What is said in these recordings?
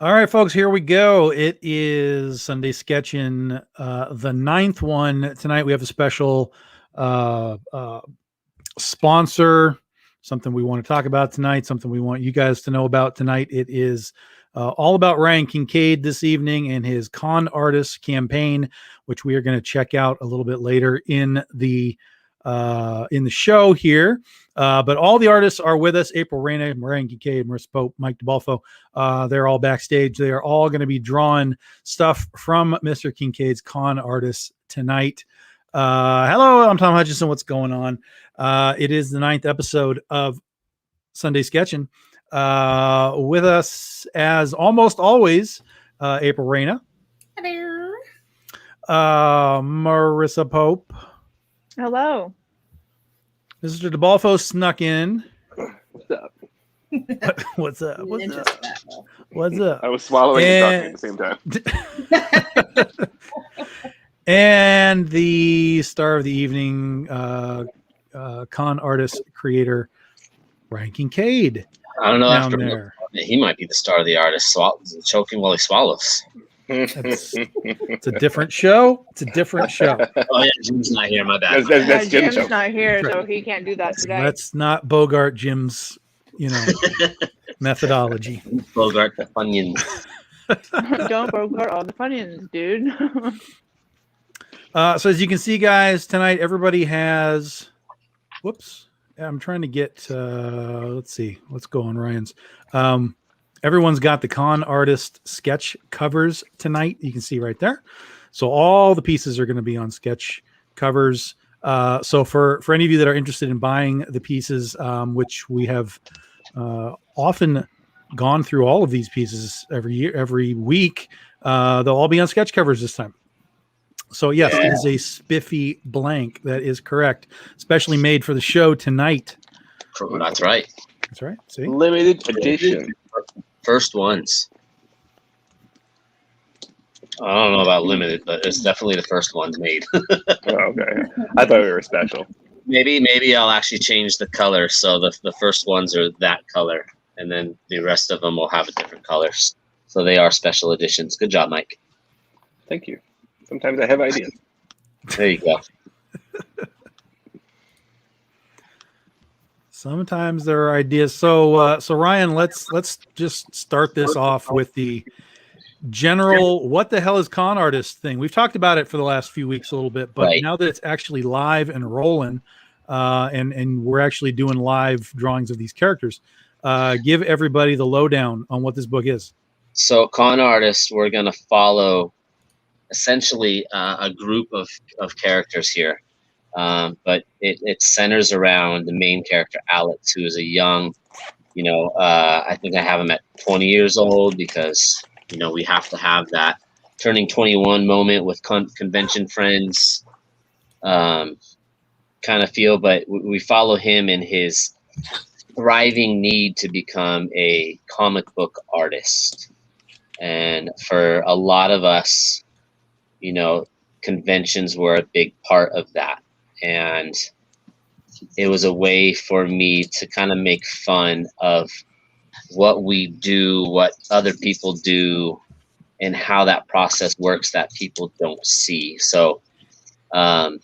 All right, folks, here we go. It is Sunday Sketchin', the 9th one. Tonight we have a special sponsor, something we want to talk about tonight, something we want you guys to know about tonight. It is all about Ryan Kincaid this evening and his con artist campaign, which we are going to check out a little bit later in the show here. But all the artists are with us: April Reyna, Ryan Kincaid, Marissa Pope, Mike DeBalfo. They're all backstage. They are all going to be drawing stuff from Mr. Kincaid's con artists tonight. Hello, I'm Tom Hutchison. What's going on? It is the 9th episode of Sunday Sketchin'. With us, as almost always, April Reyna. Hello. Marissa Pope. Hello. Mr. DeBalfo snuck in. What's up? What's up? What's up? What's up? I was swallowing and talking at the same time. And the star of the evening, con artist creator, Ryan Kincaid. I don't know. Down After there. He might be the star of the artist, choking while he swallows. It's a different show. It's a different show. Oh yeah, Jim's not here. My bad. That's Jim's Jim's show. not here, so he can't do that today. Let's not Bogart Jim's, methodology. Bogart the Funyuns. Don't Bogart all the Funyuns, dude. So as you can see, guys, tonight everybody has. Whoops. I'm trying to get. Let's see what's going. Ryan's. Everyone's got the con artist sketch covers tonight. You can see right there. So all the pieces are going to be on sketch covers. So for any of you that are interested in buying the pieces, which we have often gone through all of these pieces every week, they'll all be on sketch covers this time. So yes, It is a spiffy blank. That is correct. Specially made for the show tonight. That's right. That's right. See, Limited edition. First ones. I don't know about limited, but it's definitely the first ones made. Oh, okay. I thought we were special. Maybe I'll actually change the color so the first ones are that color, and then the rest of them will have a different colors. So they are special editions. Good job, Mike. Thank you. Sometimes I have ideas. There you go. sometimes there are ideas. So Ryan, let's just start this off with the general what the hell is con artist thing. We've talked about it for the last few weeks a little bit, but Right. Now that it's actually live and rolling, and we're actually doing live drawings of these characters, give everybody the lowdown on what this book is. So con artists, we're going to follow essentially a group of characters here. But it centers around the main character, Alex, who is a young, I think I have him at 20 years old because, we have to have that turning 21 moment with convention friends kind of feel. But we follow him in his thriving need to become a comic book artist. And for a lot of us, conventions were a big part of that. And it was a way for me to kind of make fun of what we do, what other people do, and how that process works that people don't see. So we're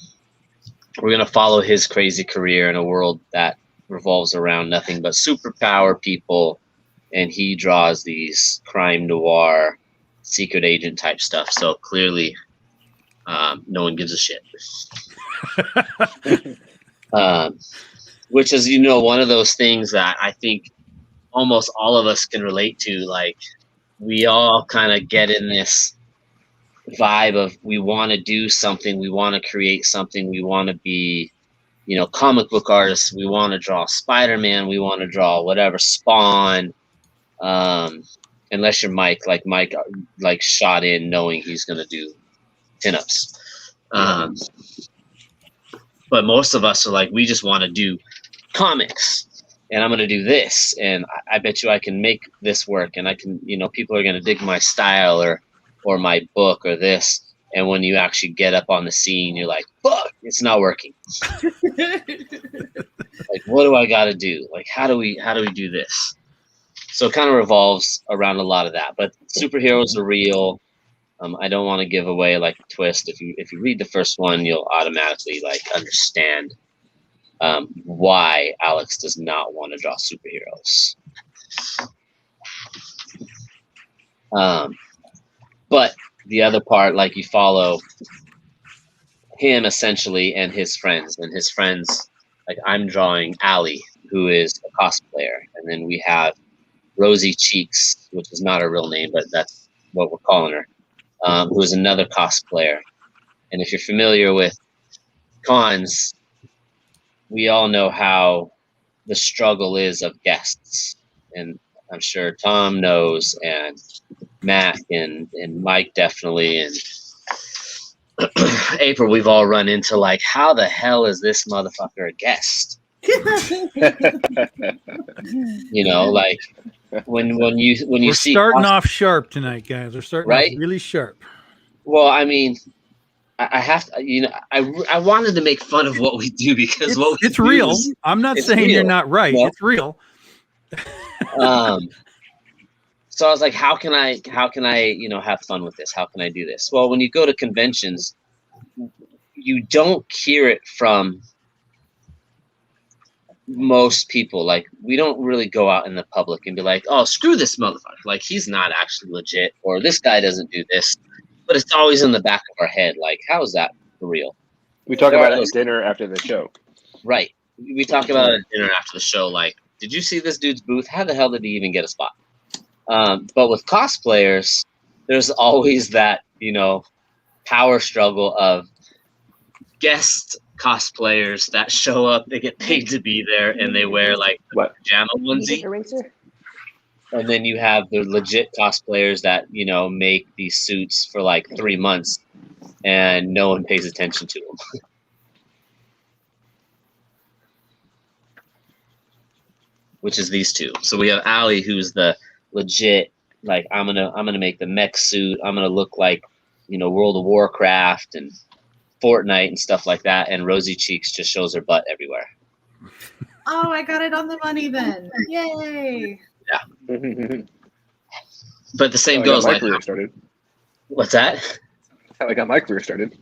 going to follow his crazy career in a world that revolves around nothing but superpower people. And he draws these crime noir, secret agent type stuff. So clearly, no one gives a shit. Which is, one of those things that I think almost all of us can relate to. Like, we all kind of get in this vibe of we want to do something, we want to create something, we want to be, comic book artists, we want to draw Spider-Man, we want to draw whatever, Spawn. Unless you're Mike, Mike shot in knowing he's going to do pinups. But most of us are like, we just want to do comics, and I'm going to do this, and I bet you I can make this work, and I can, people are going to dig my style or my book or this. And when you actually get up on the scene, you're like, fuck, it's not working. Like, what do I got to do? Like, how do we do this? So it kind of revolves around a lot of that. But superheroes are real. I don't want to give away like a twist. If you read the first one, you'll automatically like understand why Alex does not want to draw superheroes. But the other part, like you follow him essentially and his friends. And his friends, like I'm drawing Allie, who is a cosplayer. And then we have Rosy Cheeks, which is not her real name, but that's what we're calling her, who is another cosplayer. And if you're familiar with cons, we all know how the struggle is of guests. And I'm sure Tom knows, and Matt and Mike definitely, and April, we've all run into like, how the hell is this motherfucker a guest? You know, like when you We're see starting off sharp tonight, guys. We're starting Right? off really sharp. Well, I mean, I have to, you know, I wanted to make fun of what we do because It's real. I'm not saying real. you're not right. No. It's real. So I was like, how can I, you know, have fun with this? How can I do this? Well, when you go to conventions, you don't hear it from most people. Like, we don't really go out in the public and be like, oh, screw this motherfucker. Like, he's not actually legit, or this guy doesn't do this. But it's always in the back of our head. Like, how is that for real? We talk about it at dinner after the show. Right. We talk about it at dinner after the show. Like, did you see this dude's booth? How the hell did he even get a spot? But with cosplayers, there's always that, you know, power struggle of guest cosplayers that show up, they get paid to be there, and they wear like a pajama onesie. And then you have the legit cosplayers that, you know, make these suits for like 3 months and no one pays attention to them. Which is these two. So we have Allie, who's the legit, like, I'm gonna make the mech suit. I'm gonna look like, you know, World of Warcraft and Fortnite and stuff like that. And Rosy Cheeks just shows her butt everywhere. Oh, I got it on the money then. Yay. Yeah. But the same goes like, started. What's that? How I got my career started.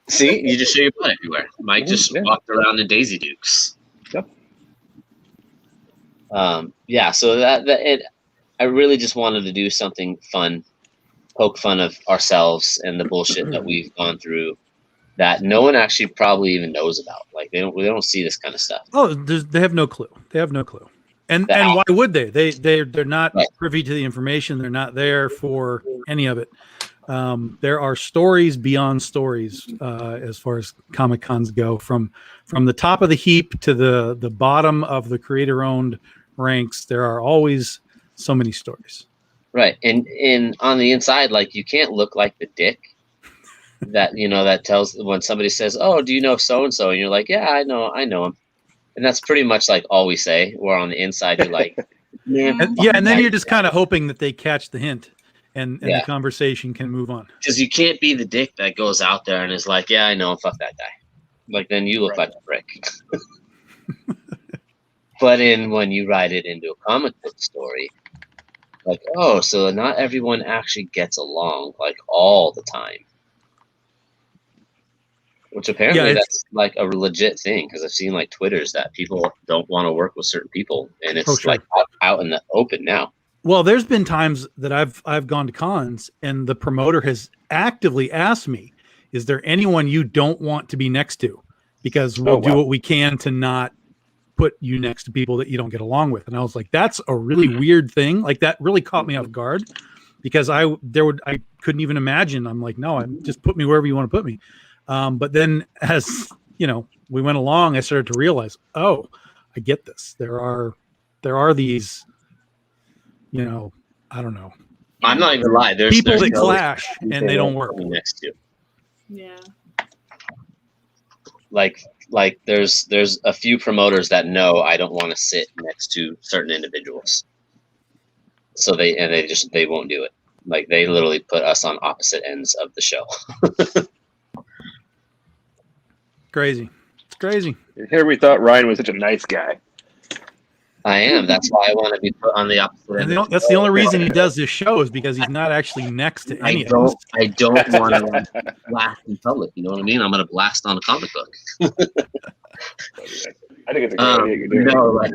See, you just show your butt everywhere. Mike just walked around in Daisy Dukes. Yep. Yeah, so I really just wanted to do something fun, poke fun of ourselves and the bullshit that we've gone through that no one actually probably even knows about. Like, they don't see this kind of stuff. Oh, they have no clue. They have no clue. And why would they? They're not privy to the information. They're not there for any of it. There are stories beyond stories as far as Comic Cons go, from the top of the heap to the bottom of the creator-owned ranks. There are always so many stories. Right, and on the inside, like, you can't look like the dick that, you know, that tells when somebody says, "Oh, do you know so and so?" and you're like, "Yeah, I know him." And that's pretty much like all we say. Where on the inside, you're like, and then you're just kind of hoping that they catch the hint, and the conversation can move on. Because you can't be the dick that goes out there and is like, "Yeah, I know him, fuck that guy." Like, then you look like a prick. But when you write it into a comic book story, like, oh, so not everyone actually gets along like all the time. Which apparently that's like a legit thing, because I've seen like Twitters that people don't want to work with certain people, and it's like out in the open now. Well, there's been times that I've gone to cons and the promoter has actively asked me, "Is there anyone you don't want to be next to? Because we'll do what we can to not put you next to people that you don't get along with." And I was like, that's a really weird thing. Like, that really caught me off guard, because I couldn't even imagine. I'm like, no, just put me wherever you want to put me. But then, as you know, we went along, I started to realize, oh, I get this. There are these, you know, I don't know. I'm not even lying. There's people that clash and they don't work next to. Yeah. Like there's a few promoters that know I don't want to sit next to certain individuals. So they won't do it. Like, they literally put us on opposite ends of the show. Crazy. It's crazy. Here we thought Ryan was such a nice guy. I am. That's why I want to be put on the opposite And end. that's the only reason he does this show is because he's not actually next to any of us. I don't want to blast in public. You know what I mean? I'm going to blast on a comic book. I think it's a great idea. You're doing. No, like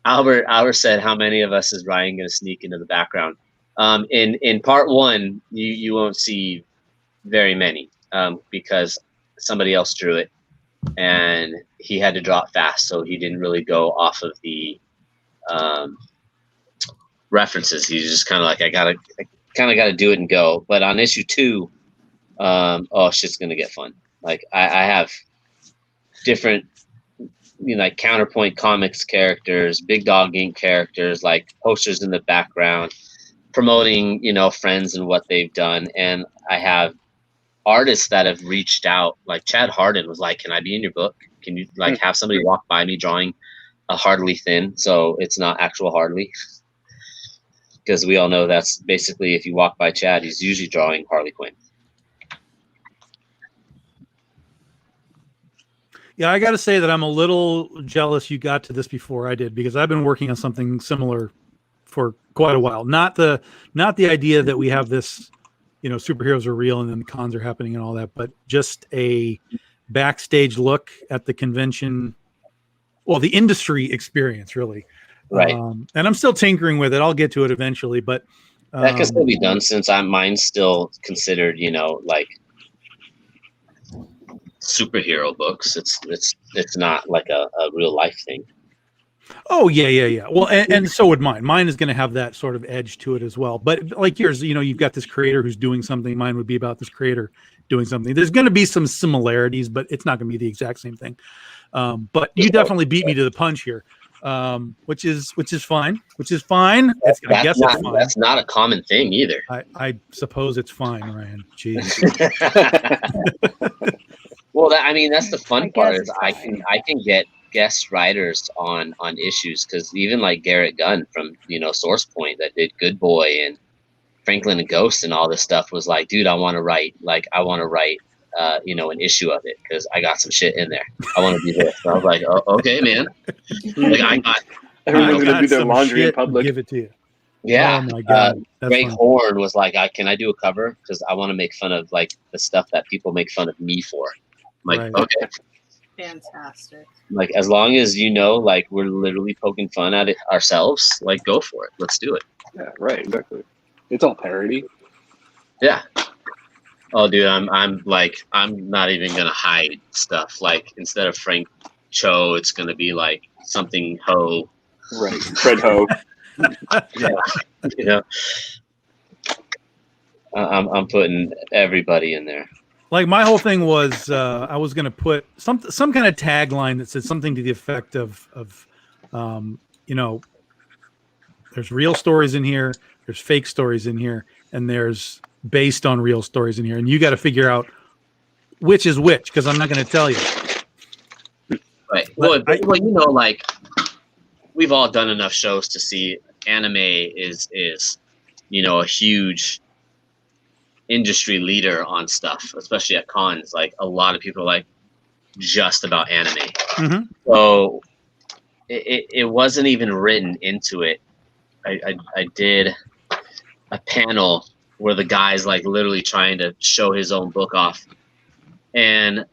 Albert said, how many of us is Ryan going to sneak into the background? In part one, you won't see very many because somebody else drew it, and he had to draw it fast, so he didn't really go off of the references. He's just kind of like, I kind of got to do it and go. But on issue 2, shit's gonna get fun. Like I have different, like Counterpoint Comics characters, Big Dog Inc. characters, like posters in the background, promoting, friends and what they've done. And I have artists that have reached out. Like Chad Harden was like, "Can I be in your book? Can you have somebody walk by me drawing a Harley Finn, so it's not actual Harley?" Because we all know that's basically, if you walk by Chad, he's usually drawing Harley Quinn. Yeah, I got to say that I'm a little jealous you got to this before I did, because I've been working on something similar for quite a while. Not the idea that we have this, superheroes are real and then the cons are happening and all that, but just a backstage look at the convention, well, the industry experience, really. Right. And I'm still tinkering with it. I'll get to it eventually, but that can still be done, since mine's still considered, like superhero books. It's not like a real life thing. Oh yeah. Well, and so would mine. Mine is going to have that sort of edge to it as well. But like yours, you've got this creator who's doing something. Mine would be about this creator doing something. There's going to be some similarities, but it's not going to be the exact same thing. But you definitely beat me to the punch here, which is fine. It's fine. That's not a common thing either. I suppose it's fine, Ryan. Jeez. Well, that's the fun part, is I fine. can get guest writers on issues, because even like Garrett Gunn from Source Point, that did Good Boy and Franklin and Ghost and all this stuff, was like, dude, I want to write an issue of it, because I got some shit in there. I want to do this. And I was like, oh, okay, man. Like I got. Everyone's gonna do their some laundry in shit, public. give it to you. Yeah. Oh my God. That's Greg fun. Horn was like, can I do a cover? Because I want to make fun of like the stuff that people make fun of me for. I'm like, Right. okay. Fantastic. Like, as long as like we're literally poking fun at it ourselves, like, go for it. Let's do it. Yeah, right, exactly. It's all parody. Yeah. Oh, dude, I'm not even gonna hide stuff. Like, instead of Frank Cho, it's gonna be like something Ho. Right. Fred Ho. Yeah. I'm putting everybody in there. Like, my whole thing was I was going to put some kind of tagline that said something to the effect of there's real stories in here, there's fake stories in here, and there's based on real stories in here, and you got to figure out which is which, because I'm not going to tell you. Right. Well, like, we've all done enough shows to see anime is a huge industry leader on stuff, especially at cons. Like, a lot of people are like just about anime. Mm-hmm. So it wasn't even written into it. I did a panel where the guy's like literally trying to show his own book off, and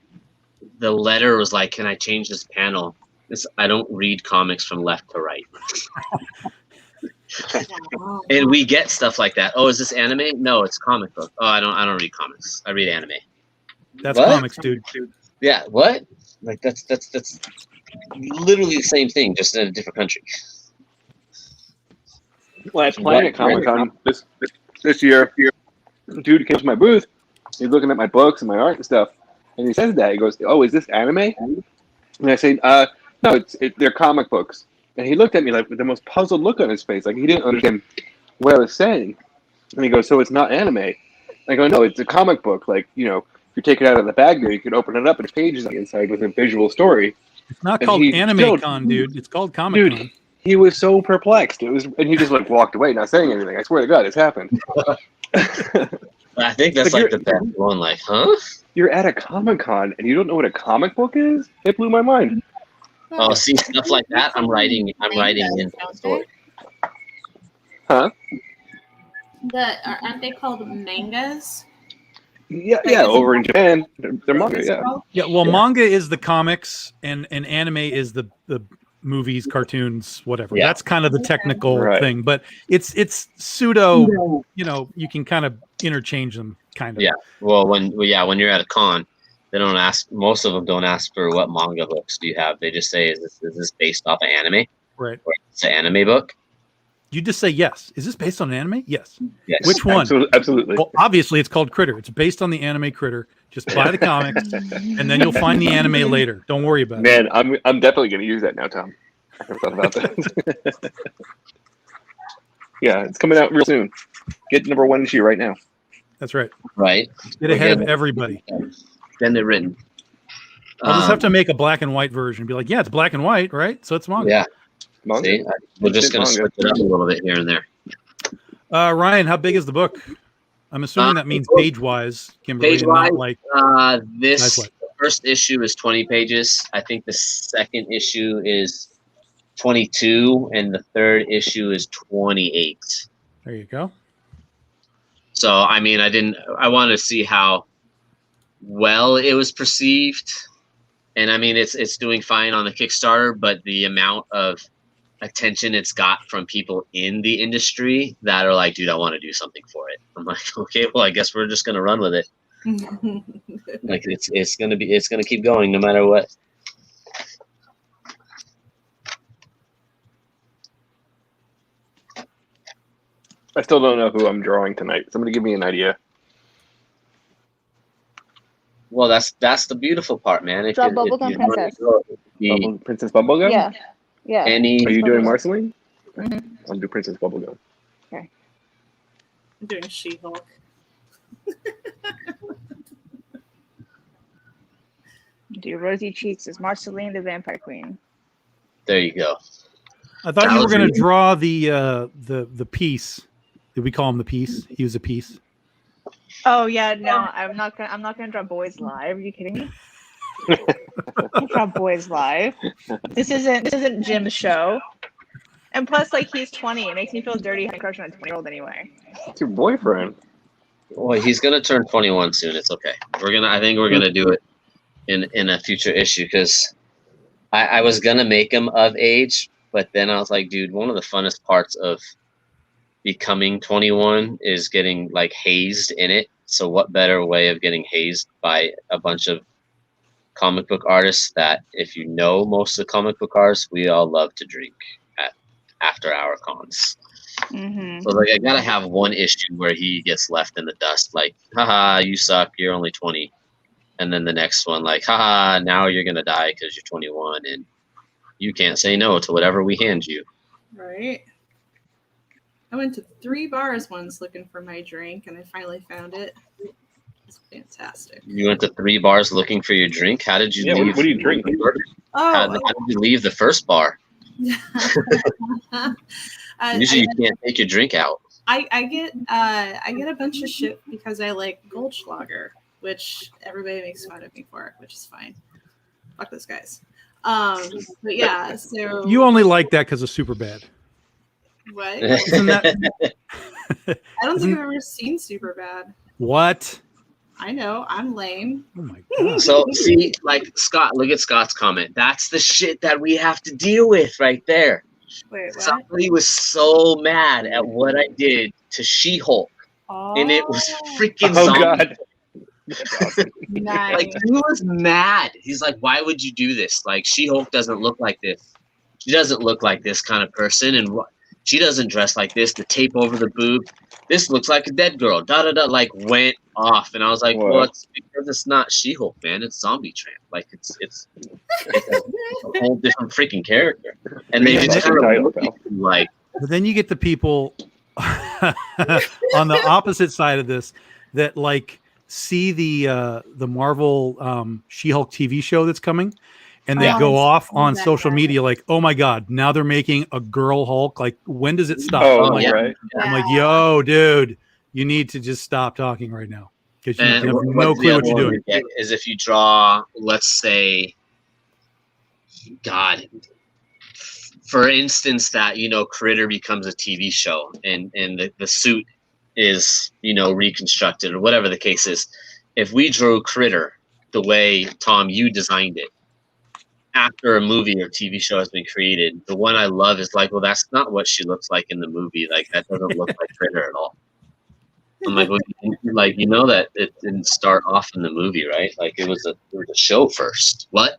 the letter was like, "Can I change this panel? I don't read comics from left to right." And we get stuff like that. Oh, is this anime? No, it's comic book. Oh, I don't read comics. I read anime. That's What? comics, dude. Yeah, what? Like, that's literally the same thing, just in a different country. Last Planet Comic Con this year, dude came to my booth. He's looking at my books and my art and stuff, and he says that, he goes, "Oh, is this anime?" And I say, "No, they're comic books." And he looked at me like with the most puzzled look on his face, like he didn't understand what I was saying. And he goes, "So it's not anime?" I go, "No, it's a comic book. Like, if you take it out of the bag there, you could open it up and pages on the inside with a visual story." It's not And called he Anime still- Con, dude. It's called Comic Con. Dude, he was so perplexed. And he just like walked away, not saying anything. I swear to God, it's happened. I think that's Like, like the best one. Like, huh? You're at a Comic Con and you don't know what a comic book is? It blew my mind. Oh, see stuff like that. I'm writing in Don't story. Huh? Aren't they called mangas? Yeah, Like, is it over in called- Japan, they're manga. Is it Yeah. called? Yeah, well, Yeah. manga is the comics, and anime is the movies, cartoons, whatever. Yeah. That's kind of the technical Right. thing, but it's pseudo. You know, you can kind of interchange them, kind of. Yeah. Well, when you're at a con, they don't ask. Most of them don't ask for what manga books do you have. They just say, is this based off of anime? Right. Or it's an anime book? You just say yes. Is this based on an anime? Yes. Yes. Which one? Absolutely. Well, obviously, it's called Critter. It's based on the anime Critter. Just buy the comics, and then you'll find the anime later. Don't worry about it. Man, I'm definitely going to use that now, Tom. I never thought about that. Yeah, it's coming out real soon. Get number 1 issue right now. That's right. Right. Get ahead of everybody. Then they're written. I'll just have to make a black and white version. Be like, yeah, it's black and white, right? So it's manga. Yeah. Manga. See, we're just going to Manga. switch it up a little bit here and there. Ryan, how big is the book? I'm assuming that means page-wise, Kimberly. and Page-wise, not like This Nice one. the first issue is 20 pages. I think the second issue is 22, and the third issue is 28. there you go. So, I mean, I wanted to see how well it was perceived. And I mean, it's doing fine on the Kickstarter, but the amount of attention it's got from people in the industry that are like, dude, I want to do something for it. I'm like, okay, well, I guess we're just going to run with it. Like it's going to keep going no matter what. I still don't know who I'm drawing tonight. Somebody give me an idea. Well, that's the beautiful part, man. Draw Bubblegum Princess. Princess Bubblegum? Yeah. Yeah. Any Are you doing Bubblegum. Marceline? Mhm. I'll do Princess Bubblegum. I'm doing She-Hulk. Do Rosy Cheeks as Marceline the Vampire Queen. there you go. I thought That you were was going to me. draw the piece. Did we call him the piece? He was a piece. Oh yeah, no, I'm not gonna draw Boys Live. Are you kidding me? I can't draw Boys Live. This isn't Jim's show. And plus, like, he's 20. It makes me feel dirty having a crush on a 20-year-old anyway. It's your boyfriend. Well, he's gonna turn 21 soon. It's okay. I think we're gonna do it in a future issue because I was gonna make him of age, but then I was like, dude, one of the funnest parts of becoming 21 is getting like hazed in it. So what better way of getting hazed by a bunch of comic book artists that, if you know most of the comic book artists, we all love to drink at after hour cons. Mm-hmm. So like I gotta have one issue where he gets left in the dust, like, haha, you suck, you're only 20. And then the next one, like, haha, now you're gonna die because you're 21 and you can't say no to whatever we hand you. Right. I went to 3 bars once looking for my drink, and I finally found it. It's fantastic. You went to 3 bars looking for your drink. How did you Yeah, leave? what do you drink? How Oh, did you leave the first bar? Usually you can't take your drink out. I get a bunch of shit because I like Goldschlager, which everybody makes fun of me for, which is fine. Fuck those guys. But yeah, so You only like that because of Superbad. what? Isn't that I don't think I've ever seen Superbad. what? I know, I'm lame. Oh my god! So see, like Scott, look at Scott's comment. That's the shit that we have to deal with right there. Wait, what? Somebody was so mad at what I did to She-Hulk, and it was freaking Oh zombie. God. Nice. Like he was mad. He's like, "Why would you do this? Like She-Hulk doesn't look like this. She doesn't look like this kind of person, and she doesn't dress like this. The tape over the boob. This looks like a dead girl." Da da da. Like went off, and I was like, Whoa. "Well, it's because it's not She-Hulk, man. It's Zombie Tramp. Like it's a whole different freaking character." And they Yeah, just that's kind the of title, look at you like, But then you get the people on the opposite side of this that like see the Marvel She-Hulk TV show that's coming, and they Yeah. go off on Exactly. social media like, "Oh my god, now they're making a girl Hulk. Like, when does it stop?" Oh, I'm like, yeah. right. I'm like, "Yo, dude, you need to just stop talking right now because you and have what's no the clue other what you're one doing." we get is if you draw, let's say, God, for instance, that Critter becomes a TV show, and the suit is reconstructed, or whatever the case is. If we drew Critter the way, Tom, you designed it, after a movie or TV show has been created, the one I love is like, well, that's not what she looks like in the movie. Like, that doesn't look like Critter at all. I'm like, well, that it didn't start off in the movie, right? Like, it was a show first. What?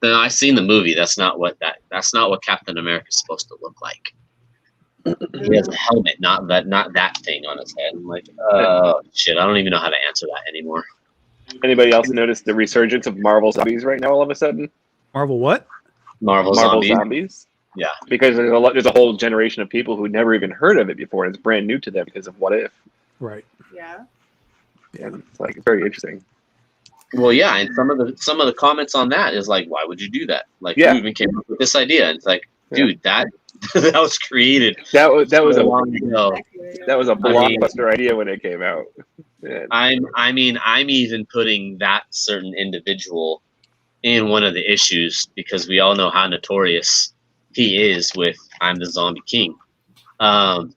Then I seen the movie. That's not what Captain America is supposed to look like. He has a helmet, not that thing on his head. I'm like, shit, I don't even know how to answer that anymore. Anybody else notice the resurgence of Marvel zombies right now? All of a sudden, Marvel what? Marvel zombies. Yeah, because there's a whole generation of people who never even heard of it before, and it's brand new to them because of What If. Right. Yeah. Yeah, it's like very interesting. Well, yeah, and some of the comments on that is like, why would you do that? Like, Yeah. who even came up with this idea? And it's like, dude, that was created. That was a long ago. That was a blockbuster idea when it came out. Yeah. I'm even putting that certain individual in one of the issues, because we all know how notorious he is with "I'm the Zombie King." Of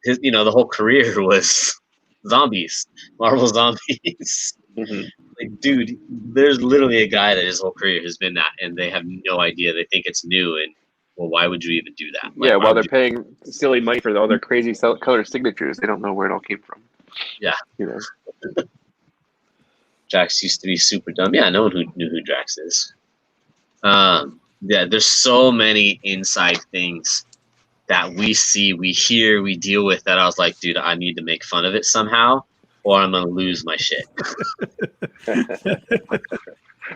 his, the whole career was zombies, Marvel zombies. Mm-hmm. Like, dude, there's literally a guy that his whole career has been that, and they have no idea. They think it's new, and well, why would you even do that? Like, Yeah, while they're paying silly money for all their crazy color signatures, they don't know where it all came from. Yeah. Drax used to be super dumb. Yeah, no one who knew who Drax is. Yeah, there's so many inside things that we see, we hear, we deal with, that I was like, dude, I need to make fun of it somehow, or I'm gonna lose my shit.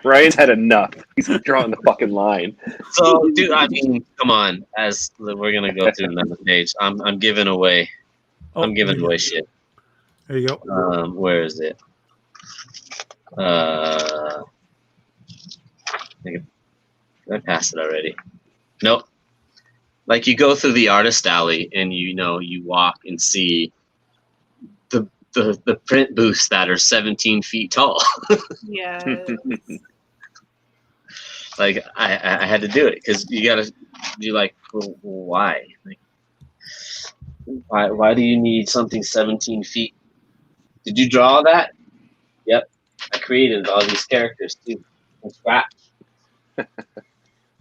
Ryan's had enough. He's drawing the fucking line. So, dude, I mean, come on. As we're gonna go through another page, I'm giving away. I'm giving away shit. There you go. Where is it? I passed it already. Nope. Like, you go through the artist alley and you walk and see the print booths that are 17 feet tall. Yeah. Like, I had to do it because you're like, well, why? Like, why do you need something 17 feet? Did you draw that? Yep. I created all these characters too from scratch.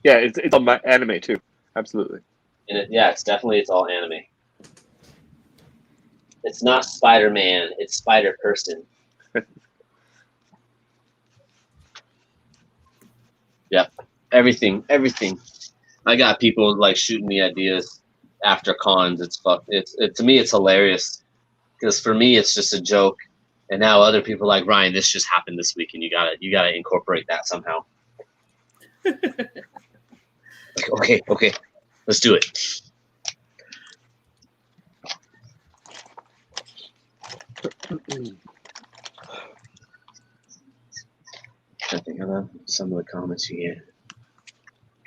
Yeah, it's all anime too. Absolutely. And it's all anime. It's not Spider-Man, it's Spider-Person. Yep. Everything. I got people like shooting me ideas after cons. To me it's hilarious. Because for me it's just a joke. And now other people are like, Ryan, this just happened this week, and you gotta incorporate that somehow. Like, okay, let's do it. I think about some of the comments you get.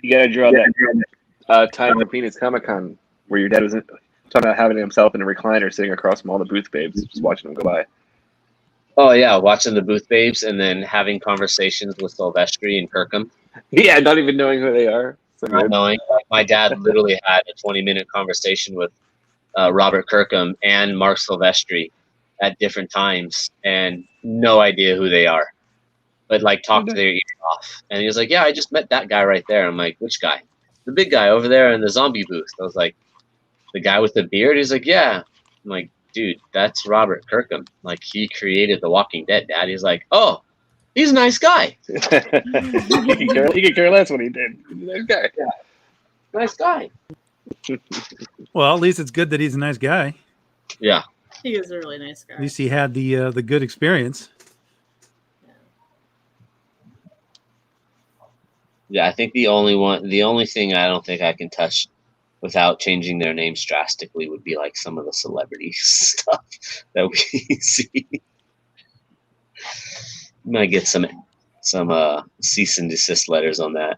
You gotta draw that time at Phoenix Comic-Con where your dad was talking about having himself in a recliner sitting across from all the booth babes, just watching them go by. Oh yeah, watching the booth babes and then having conversations with Silvestri and Kirkham. Yeah, not even knowing who they are. So Not knowing. My dad literally had a 20-minute conversation with Robert Kirkham and Mark Silvestri at different times, and no idea who they are. But like, talked their ears off. And he was like, yeah, I just met that guy right there. I'm like, which guy? The big guy over there in the zombie booth. I was like, the guy with the beard? He's like, yeah. I'm like, dude, that's Robert Kirkham. Like, he created The Walking Dead, Dad. He's like, oh, he's a nice guy. he could care less what he did. He's a nice guy. Yeah. Nice guy. Well, at least it's good that he's a nice guy. Yeah. He is a really nice guy. At least he had the good experience. Yeah, I think the only thing I don't think I can touch without changing their names drastically would be like some of the celebrity stuff that we see. Might get some cease and desist letters on that.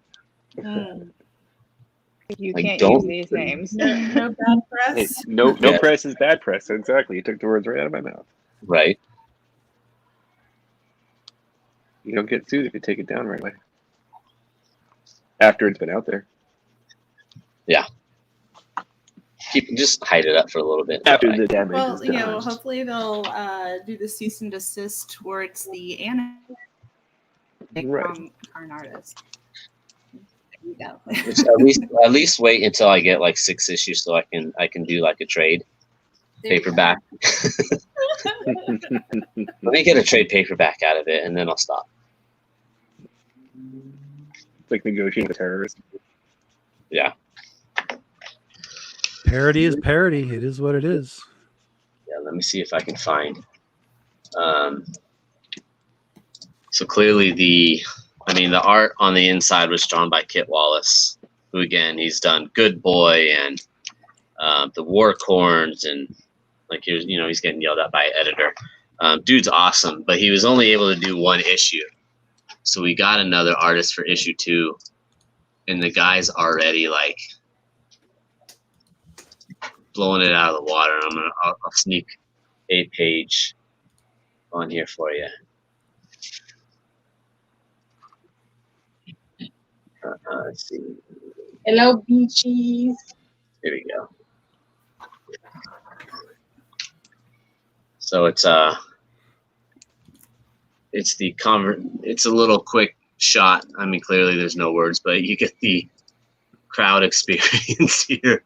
You Like, can't don't- use these names. No bad Hey, press. no Yeah. press is bad press. Exactly. You took the words right out of my mouth. Right. You don't get sued if you take it down right away. After it's been out there. Just hide it up for a little bit. After Alright. the damage Well, is done. hopefully they'll do the cease and desist towards the anime Right. from Carn Artist. There you go. Just at least wait until I get like 6 issues so I can do like a trade There you go. paperback. Let me get a trade paperback out of it, and then I'll stop. Like negotiating with terrorists. Yeah. Parody is parody. It is what it is. Yeah, let me see if I can find. So clearly the art on the inside was drawn by Kit Wallace, who again, he's done Good Boy and the War Corns, and like he's getting yelled at by an editor. Dude's awesome, but he was only able to do 1 issue. So we got another artist for issue 2, and the guy's already like blowing it out of the water. I'll sneak a page on here for you. Let's see. Hello, beachies. Here we go. So it's a little quick shot. I mean, clearly there's no words, but you get the crowd experience here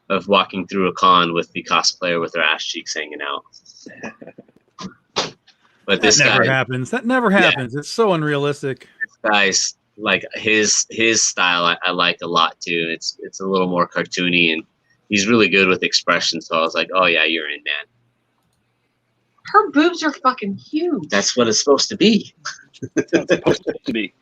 of walking through a con with the cosplayer with their ass cheeks hanging out. But this That never guy, happens. That never happens. It's so unrealistic. guy's like his style I like a lot too. It's a little more cartoony, and he's really good with expression. So I was like, oh yeah, you're in, man. Her boobs are fucking huge. That's what it's supposed to be. That's supposed to be.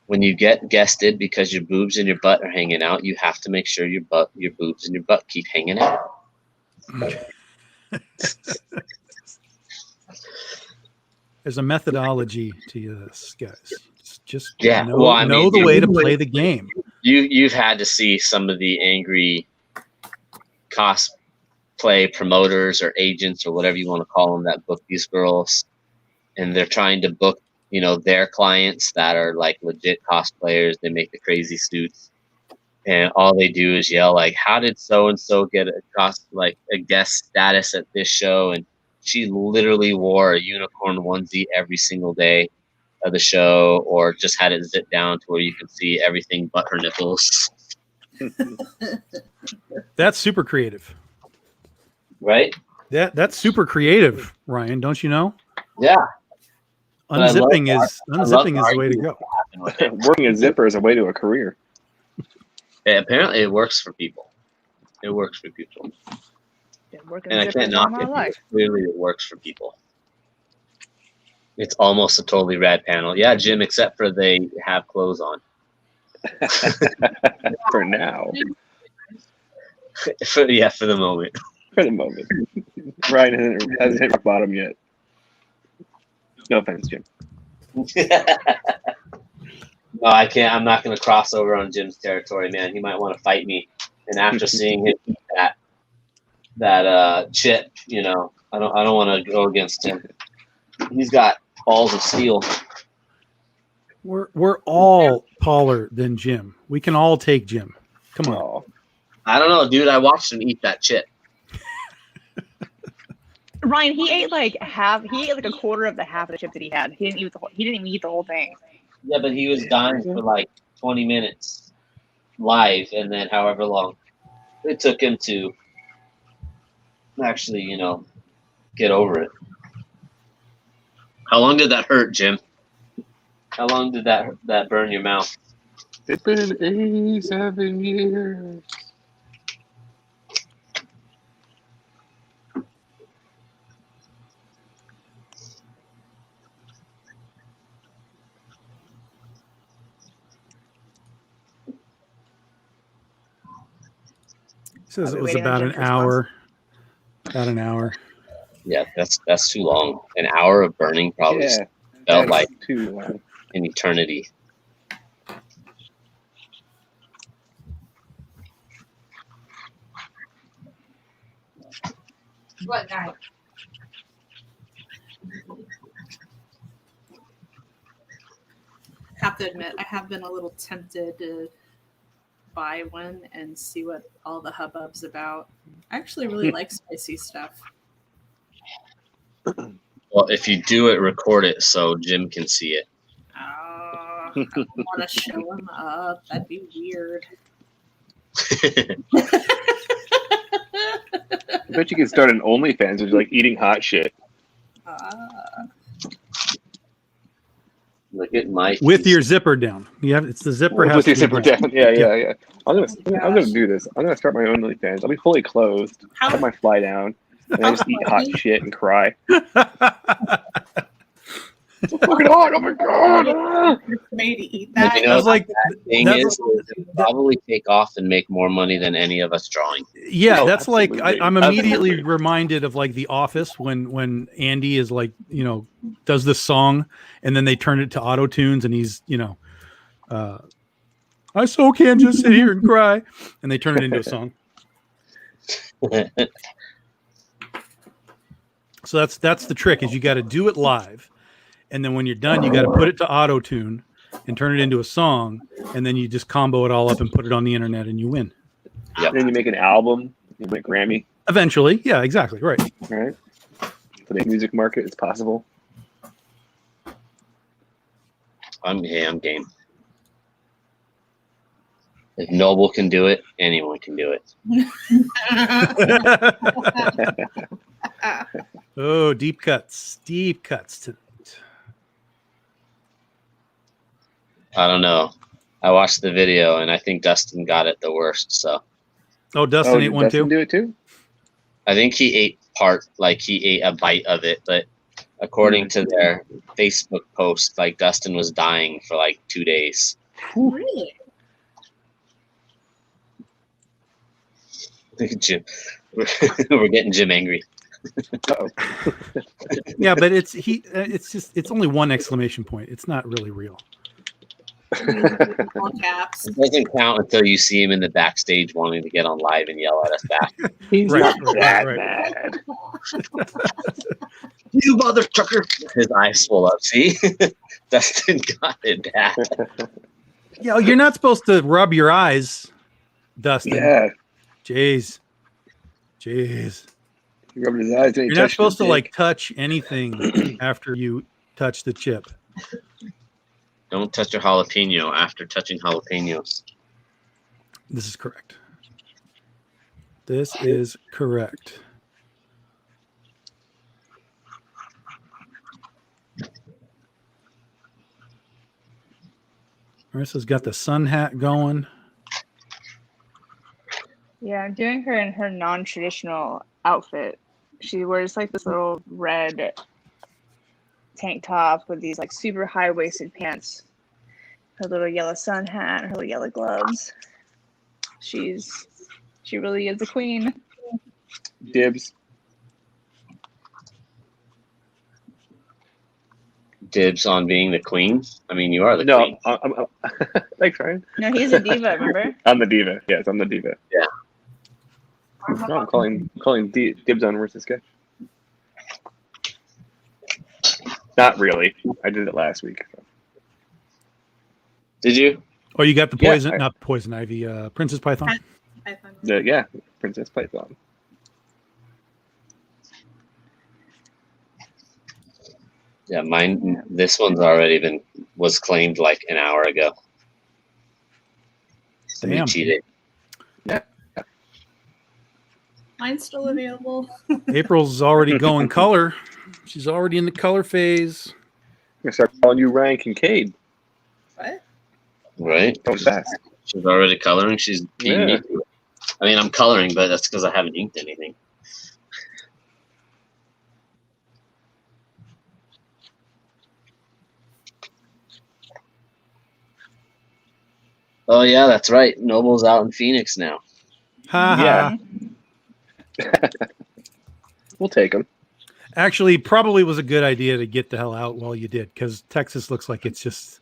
When you get guested because your boobs and your butt are hanging out, you have to make sure your boobs and your butt keep hanging out. There's a methodology to this, guys. Just Yeah, know, well, I know mean, the you- way to play the game. You've had to see some of the angry cosplay promoters or agents or whatever you want to call them that book these girls, and they're trying to book their clients that are like legit cosplayers. They make the crazy suits, and all they do is yell like, "How did so and so get a guest status at this show?" And she literally wore a unicorn onesie every single day of the show, or just had it zipped down to where you can see everything but her nipples. That's super creative. Right? That's super creative, Ryan. Don't you know? Yeah. But I love Unzipping is the way to go. Working a zipper is a way to a career. Yeah, apparently it works for people. It works for people. Been working And I zippers can't all knock my it. life. Clearly it works for people. It's almost a totally rad panel. Yeah, Jim, except for they have clothes on. For now. for the moment. For the moment. Ryan hasn't hit rock bottom yet. No offense, Jim. No, I can't. I'm not going to cross over on Jim's territory, man. He might want to fight me. And after seeing him eat that chip, I don't want to go against him. He's got balls of steel. We're all taller than Jim. We can all take Jim. Come on. Oh, I don't know, dude. I watched him eat that chip. Ryan, he ate like a quarter of the half of the chip that he had. He didn't even eat the whole thing. Yeah, but he was dying for like 20 minutes live, and then however long it took him to actually, get over it. How long did that hurt, Jim? How long did that burn your mouth? it's been 87 years. Says I'll it be was waiting on about Jim's an hour. About an hour. Yeah, that's too long. An hour of burning probably Yeah, felt that's like too long. an eternity. What guy? have to admit, I have been a little tempted to buy one and see what all the hubbub's about. I actually really like spicy stuff. Well, if you do it, record it so Jim can see it. I don't want to show him up. That'd be weird. I bet you could start an OnlyFans of like eating hot shit. Look at my With your zipper down. Yeah, it's the zipper. With has your to be zipper down. down. Yeah. I'm gonna do this. I'm gonna start my own OnlyFans. I'll be fully clothed. How- Put my fly down. And I just eat hot shit and cry. It's fucking hot! Oh my god! Made to eat that. You know, I was like, thing that's- is, it'll probably take off and make more money than any of us drawing. yeah, No, that's like absolutely. I'm immediately reminded of like The Office when Andy is like, does this song and then they turn it to auto tunes and he's, I so can't just sit here and cry, and they turn it into a song. So that's the trick, is you got to do it live, and then when you're done, you got to put it to auto tune and turn it into a song, and then you just combo it all up and put it on the internet, and you win. Yep. Then you make an album. You make Grammy. Eventually, yeah, exactly, right. Right. For the music market, it's possible. I'm game. If Noble can do it, anyone can do it. Oh, deep cuts tonight. I don't know. I watched the video and I think Dustin got it the worst. So Oh, Dustin ate did one Dustin too. do it too? I think he ate a bite of it, but according to their Facebook post, like Dustin was dying for like 2 days. Really? Jim, we're getting Jim angry. Uh-oh. Yeah, but it's only one exclamation point. It's not really real. All caps. It doesn't count until you see him in the backstage wanting to get on live and yell at us back. He's Right, not that right. mad. You mother trucker! His eyes swell up. See, Dustin got it bad. Yeah, you're not supposed to rub your eyes, Dustin. Yeah. Jeez. He rubbed his eyes and he You're not touched supposed to his dick. touch anything after you touch the chip. Don't touch your jalapeno after touching jalapenos. This is correct. This is correct. Marissa's got the sun hat going. Yeah, I'm doing her in her non-traditional outfit. She wears like this little red tank top with these like super high-waisted pants, her little yellow sun hat, her little yellow gloves. She really is a queen. Dibs. Dibs on being the queen. I mean, you are the No, queen. I'm thanks, Ryan. No, he's a diva, remember? I'm the diva. Yes, I'm the diva. Yeah. No, I'm calling dibs on versus sketch. Not really. I did it last week. So. Did you? Oh, you got the Yeah, poison, not poison ivy, Princess Python. Yeah, Princess Python. Yeah, mine. This one's already was claimed like an hour ago. Somebody Damn. cheated. Mine's still available. April's already going color. She's already in the color phase. I'm gonna start calling you Ryan Kincaid. What? Right? So fast. She's already coloring. She's being me. Yeah. I mean, I'm coloring, but that's because I haven't inked anything. Oh yeah, that's right. Noble's out in Phoenix now. Ha ha. Yeah. We'll take them. Actually, probably was a good idea to get the hell out while you did, because Texas looks like it's just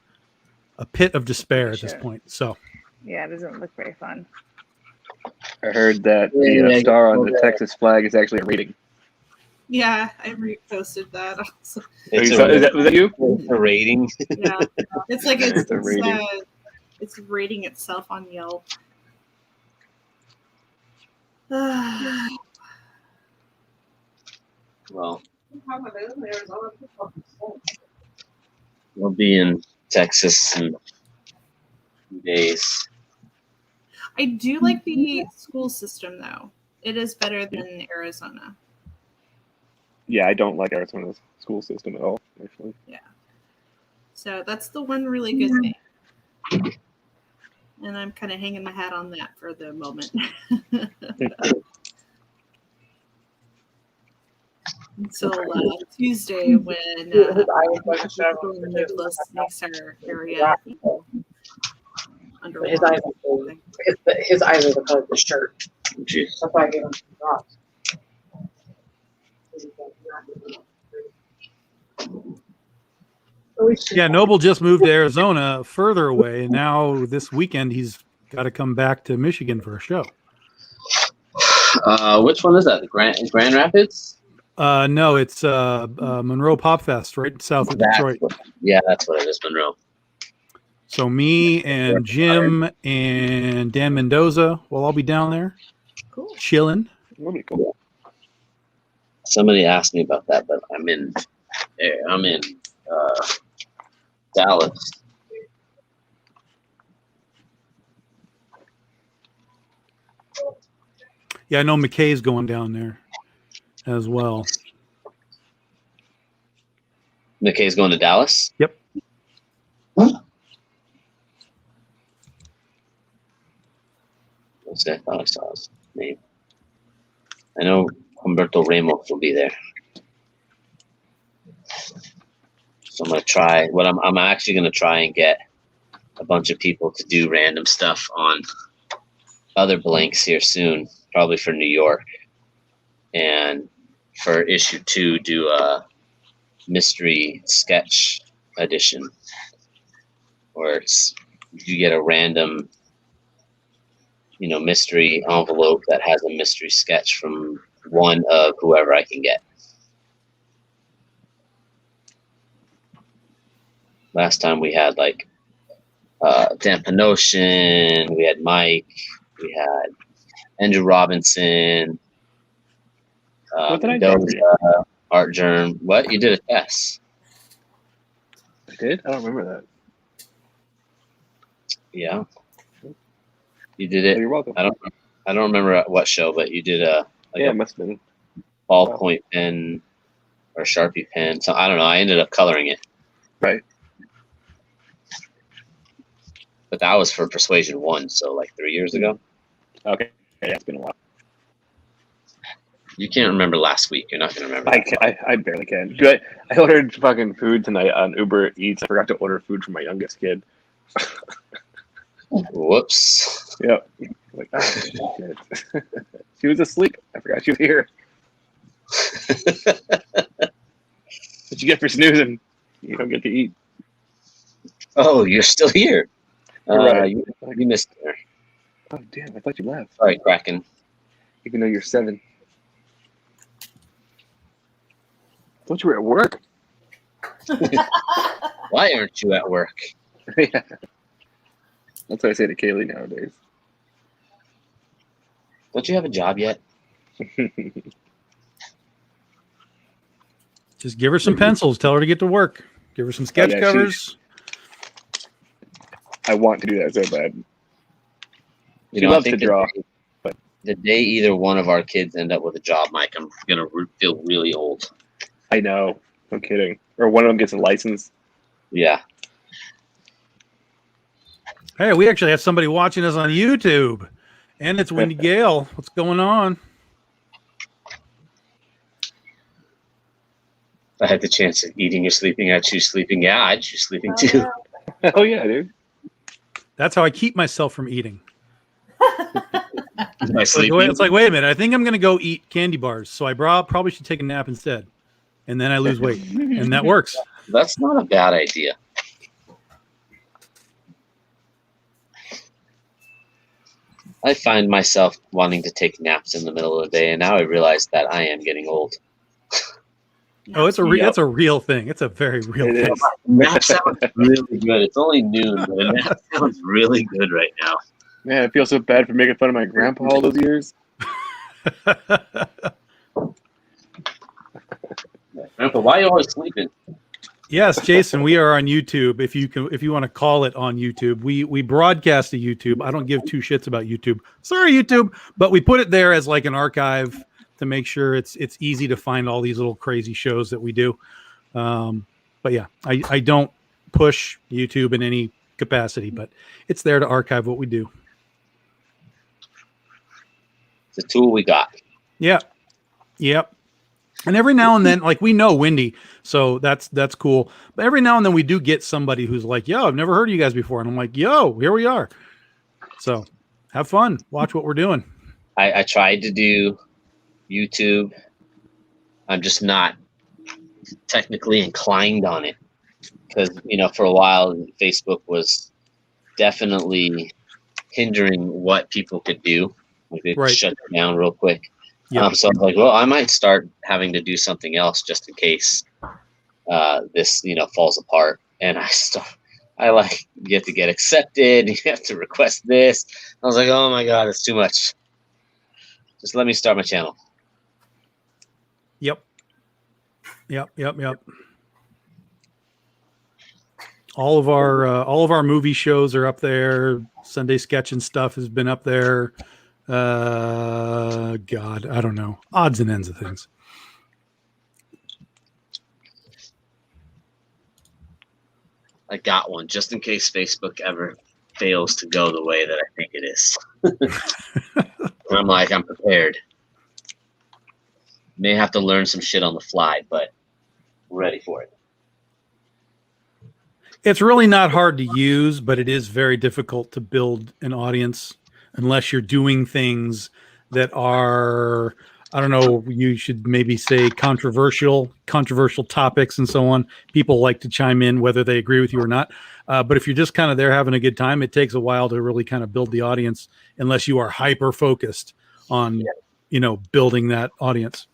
a pit of despair at this Sure. point. So Yeah, it doesn't look very fun. I heard that the Yeah, star on the yeah. Texas flag is actually a rating. Yeah, I reposted that. Also. It's Was that you? a rating. Yeah, it's like It's a rating. it's rating itself on Yelp. Well, we'll be in Texas in a few days. I do like the school system though. It is better than Arizona. Yeah, I don't like Arizona's school system at all, actually. So that's the one really good thing. And I'm kind of hanging my hat on that for the moment. Until Tuesday when Nicholas makes our area underwater. His eyes are the color of the shirt. Jeez. That's why I gave him some drops. Yeah, Noble just moved to Arizona, further away, and now this weekend he's got to come back to Michigan for a show. Which one is that? The Grand Rapids? No, it's Monroe Pop Fest, right south of Detroit. That's what it is, Monroe. So me and Jim and Dan Mendoza will all be down there, Cool. chilling. That'd be cool. Somebody asked me about that, but I'm in Dallas. Yeah, I know McKay's going down there as well. McKay's going to Dallas? Yep. Let's see, I thought I saw his name. I know Humberto Ramos will be there. So I'm gonna try. I'm actually gonna try and get a bunch of people to do random stuff on other blanks here soon, probably for New York, and for issue 2, do a mystery sketch edition, where you get a random, mystery envelope that has a mystery sketch from one of whoever I can get. Last time we had Dan Panoshin, we had Mike, we had Andrew Robinson, What did I do? Mendoza, Art Germ. What? You did a test. I did? I don't remember that. Yeah. You did Oh, it. you're welcome. I don't remember at what show, but you did a Yeah, it must have been. ballpoint pen or Sharpie pen. So I don't know. I ended up coloring it. Right. But that was for Persuasion 1, so 3 years ago. Okay. Yeah, it's been a while. You can't remember last week. You're not going to remember. I barely can. Dude, I ordered fucking food tonight on Uber Eats. I forgot to order food for my youngest kid. Whoops. Yep. Like, oh, shit. She was asleep. I forgot she was here. What you get for snoozing? You don't get to eat. Oh, you're still here. Right. You missed her. Oh, damn. I thought you left. Sorry, Kraken. Even though you're 7. I thought you were at work. Why aren't you at work? Yeah. That's what I say to Kaylee nowadays. Don't you have a job yet? Just give her some pencils. Tell her to get to work. Give her some sketch yeah, covers. I want to do that so bad. You She know, I loves think to draw. the day either one of our kids end up with a job, Mike, I'm gonna feel really old. I know. No kidding. Or one of them gets a license. Yeah. Hey, we actually have somebody watching us on YouTube. And it's Wendy Gale. What's going on? If I had the chance of eating or sleeping, I'd choose sleeping. Yeah, I'd choose sleeping too. Oh, yeah, dude. That's how I keep myself from eating. Am I sleeping? It's like, wait a minute. I think I'm going to go eat candy bars. So I probably should take a nap instead. And then I lose weight. And that works. That's not a bad idea. I find myself wanting to take naps in the middle of the day, and now I realize that I am getting old. Oh, it's that's a real thing. It's a very real It thing. is. That sounds really good. It's only noon, but that sounds really good right now. Man, I feel so bad for making fun of my grandpa all those years. Grandpa, why are you always sleeping? Yes, Jason, we are on YouTube. If you want to call it on YouTube, we broadcast to YouTube. I don't give two shits about YouTube. Sorry, YouTube, but we put it there as like an archive to make sure it's easy to find all these little crazy shows that we do. But yeah, I don't push YouTube in any capacity, but it's there to archive what we do. It's a tool we got. Yeah. Yep. And every now and then, like we know Wendy, so that's cool. But every now and then we do get somebody who's like, yo, I've never heard of you guys before. And I'm like, yo, here we are. So have fun. Watch what we're doing. I tried to do YouTube. I'm just not technically inclined on it. Because, for a while, Facebook was definitely hindering what people could do. Like they shut it down real quick. Yep. So I was like, well, I might start having to do something else just in case this, falls apart. And you have to get accepted. You have to request this. I was like, oh my God, it's too much. Just let me start my channel. Yep. All of our movie shows are up there. Sunday Sketch and stuff has been up there. God, I don't know. Odds and ends of things. I got one just in case Facebook ever fails to go the way that I think it is. I'm prepared. May have to learn some shit on the fly, but we're ready for it. It's really not hard to use, but it is very difficult to build an audience unless you're doing things that are, I don't know, you should maybe say controversial topics and so on. People like to chime in whether they agree with you or not. But if you're just kind of there having a good time, it takes a while to really kind of build the audience unless you are hyper focused on, building that audience,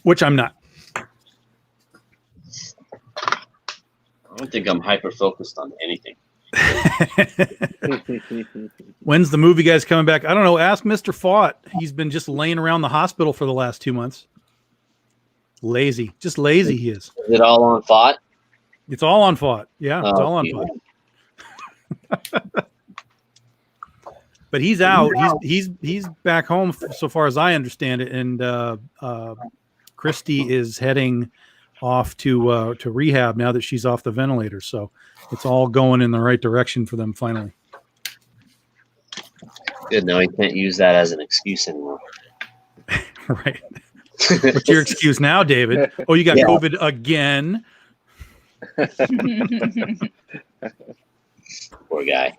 which I'm not. I don't think I'm hyper focused on anything. When's the movie guys coming back? I don't know. Ask Mr. Fought. He's been just laying around the hospital for the last 2 months. Lazy. Just lazy he is. Is it all on Fought? It's all on Fought. Yeah, it's all on Fought. But he's out. He's back home so far as I understand it. And Christy is heading off to rehab now that she's off the ventilator. So it's all going in the right direction for them finally. Good. Now you can't use that as an excuse anymore. Right. What's your excuse now, David? Oh, you got COVID again. Poor guy.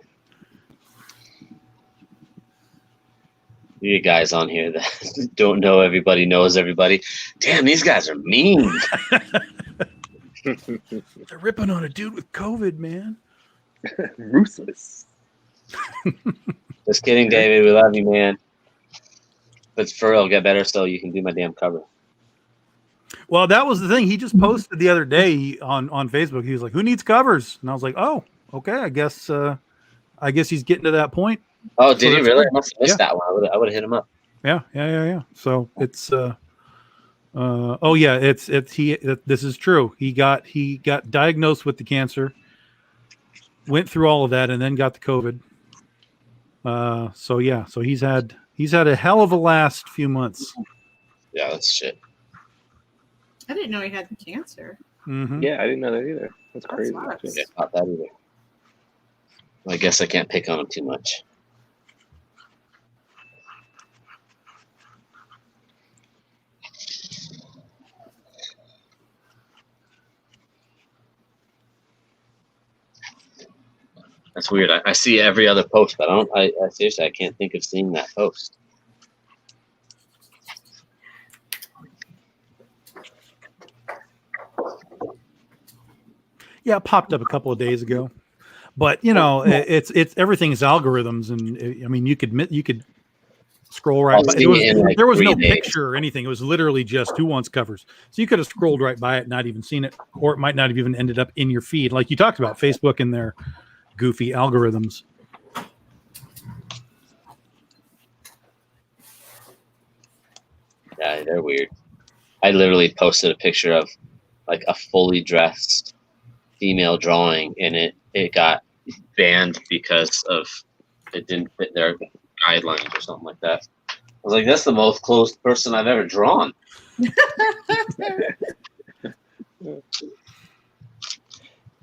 You guys on here that don't know everybody knows everybody. Damn, these guys are mean. They're ripping on a dude with COVID, man. Ruthless. Just kidding, David. We love you, man. But for real, get better so you can do my damn cover. Well, that was the thing. He just posted the other day on Facebook. He was like, "Who needs covers?" And I was like, "Oh, okay. I guess he's getting to that point." Oh, did he really? I must have missed that one. I would have hit him up. Yeah. So it's this is true. He got diagnosed with the cancer, went through all of that, and then got the COVID. So he's had a hell of a last few months. Yeah, that's shit. I didn't know he had cancer. Mm-hmm. Yeah, I didn't know that either. That's crazy. Yeah, not that either. Well, I guess I can't pick on him too much. That's weird. I see every other post, but I seriously, I can't think of seeing that post. Yeah, it popped up a couple of days ago, but it's everything's algorithms, and I mean you could scroll right by. I'll see it in, like, There was 3 no days. picture or anything. It was literally just who wants covers. So you could have scrolled right by it, not even seen it, or it might not have even ended up in your feed, like you talked about Facebook and their goofy algorithms. Yeah, they're weird. I literally posted a picture of like a fully dressed female drawing, and it got banned because of it didn't fit their guidelines or something like that. I was like, that's the most closed person I've ever drawn.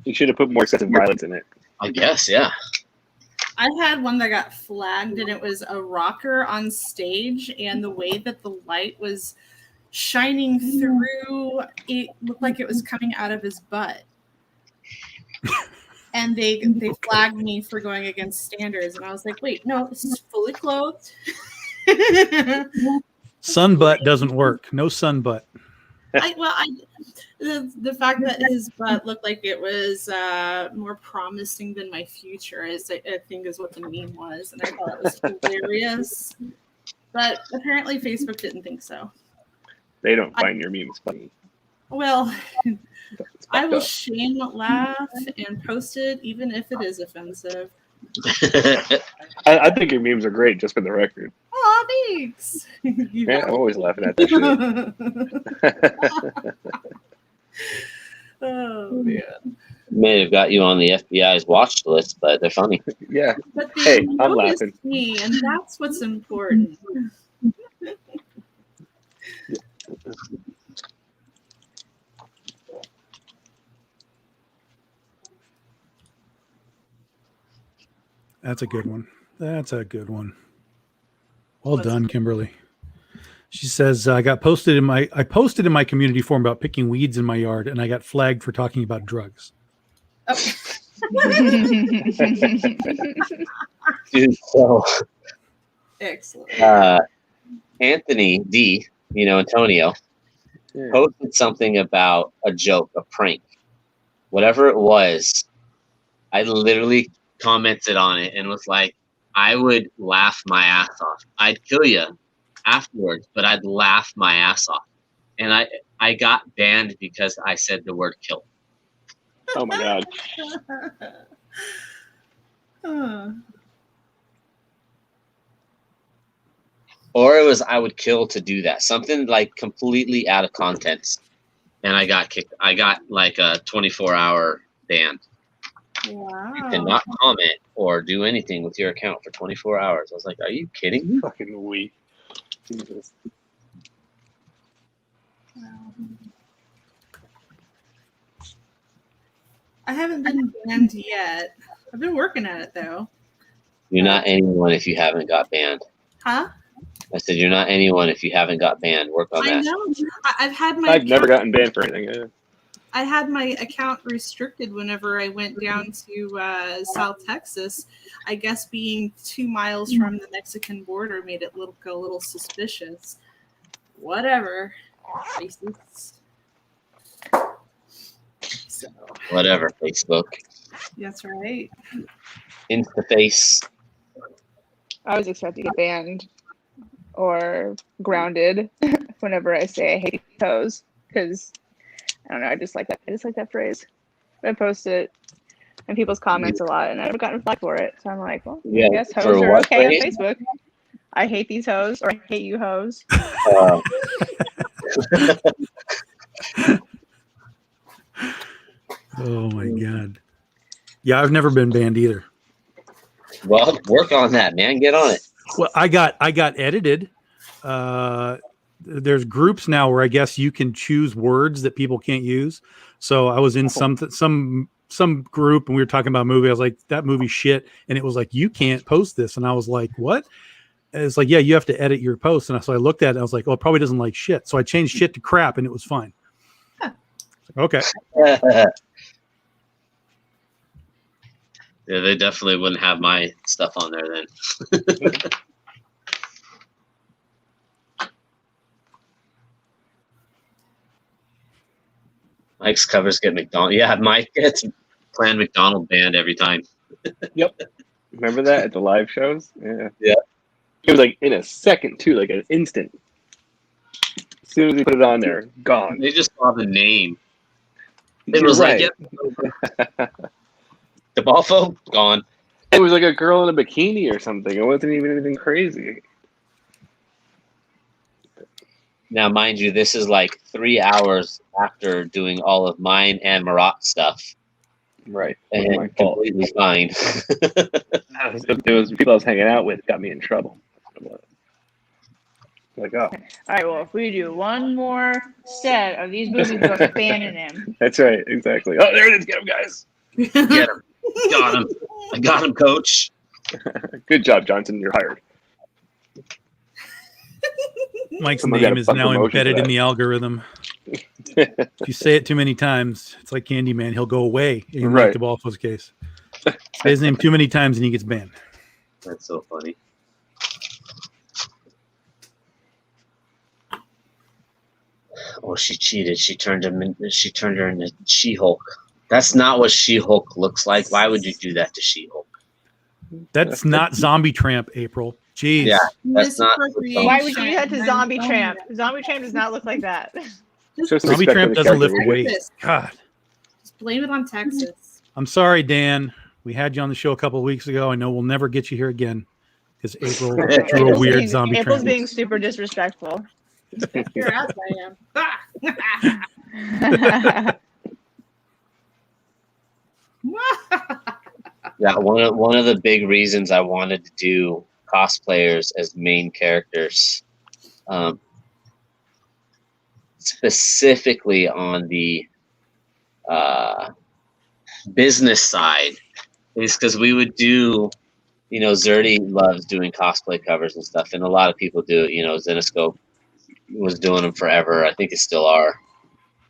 You should have put more excessive violence in it. I guess, yeah. I had one that got flagged, and it was a rocker on stage, and the way that the light was shining through, it looked like it was coming out of his butt. And they flagged me for going against standards, and I was like, wait, no, this is fully clothed. Sun butt doesn't work. No sun butt. The fact that his butt looked like it was more promising than my future is, I think, is what the meme was, and I thought it was hilarious. But apparently, Facebook didn't think so. They don't find your memes funny. Well, I will shame, laugh, and post it, even if it is offensive. I think your memes are great, just for the record. Oh, thanks. Yeah, I'm always laughing at that shit. Oh man. May have got you on the FBI's watch list, but they're funny. Yeah. But they Hey, I'm noticed laughing. me, and that's what's important. That's a good one. That's a good one. Well done, Kimberly. She says, I posted in my community forum about picking weeds in my yard, and I got flagged for talking about drugs. Oh. Dude, so Excellent. Anthony D, Antonio, posted something about a joke, a prank, whatever it was. I literally commented on it and was like, I would laugh my ass off. I'd kill you afterwards, but I'd laugh my ass off. And I got banned because I said the word kill. Oh my god. Or it was I would kill to do that. Something like completely out of context. And I got kicked. I got like a 24-hour ban. Wow. You cannot comment or do anything with your account for 24 hours. I was like, are you kidding me? Fucking weak. Jesus. I haven't been banned yet. I've been working at it though. You're not anyone if you haven't got banned. Huh? I said, you're not anyone if you haven't got banned. Work on I that. know. I've had my I've never gotten banned for anything. Yeah. I had my account restricted whenever I went down to South Texas. I guess being 2 miles from the Mexican border made it look a little suspicious. Whatever. Racist. So, Whatever, Facebook. that's right. Instaface. I was expecting to get banned or grounded whenever I say I hate toes, because I don't know, I just like that phrase. I post it in people's comments a lot, and I've never gotten flagged for it. So I'm like, well, Yeah, I guess for hoes are what okay on phrase? Facebook. I hate these hoes, or I hate you hoes. Oh my god. Yeah, I've never been banned either. Well, work on that, man. Get on it. Well, I got edited. There's groups now where I guess you can choose words that people can't use. So I was in some group and we were talking about a movie. I was like, that movie shit. And it was like, you can't post this. And I was like, what? And it's like, yeah, you have to edit your post. And so I looked at it and I was like, oh, it probably doesn't like shit. So I changed shit to crap and it was fine. Okay. Yeah, they definitely wouldn't have my stuff on there then. Mike's covers get McDonald. Yeah, Mike gets planned McDonald banned every time. Yep. Remember that at the live shows? Yeah. Yeah. It was like in a second too, like an instant. As soon as they put it on there, gone. They just saw the name. It You're was right. like, yep. The Balfo, gone. It was like a girl in a bikini or something. It wasn't even anything crazy. Now, mind you, this is like 3 hours after doing all of mine and Marat stuff. Right. And My fault. completely fine. It was people I was hanging out with got me in trouble. Like, oh, All right, well, if we do one more set of these movies, we're fanning him. that's right, exactly. Oh, there it is. Get him, guys. Get him. Got him. I got him, coach. Good job, Johnson. You're hired. Mike's Someone got name a is fucking now promotion for embedded in that. the algorithm. If you say it too many times, it's like Candyman. He'll go away in Right. Mike DeBalfo's case. Say his name too many times and he gets banned. That's so funny. Oh, she cheated. She turned her into She-Hulk. That's not what She-Hulk looks like. Why would you do that to She-Hulk? That's not Zombie Tramp, April. Jeez. Yeah, that's not. Why would you do that to Zombie Tramp? Zombie Tramp does not look like that. Show some Zombie respect Tramp for the doesn't lift character. weight. God. Just blame it on Texas. I'm sorry, Dan. We had you on the show a couple of weeks ago. I know we'll never get you here again because April drew a weird zombie April's Tramp. being super disrespectful. You're out, I am. Yeah, one of the big reasons I wanted to do cosplayers as main characters, specifically on the business side, is because we would do, Zerdy loves doing cosplay covers and stuff, and a lot of people do it. Zenoscope was doing them forever. I think they still are.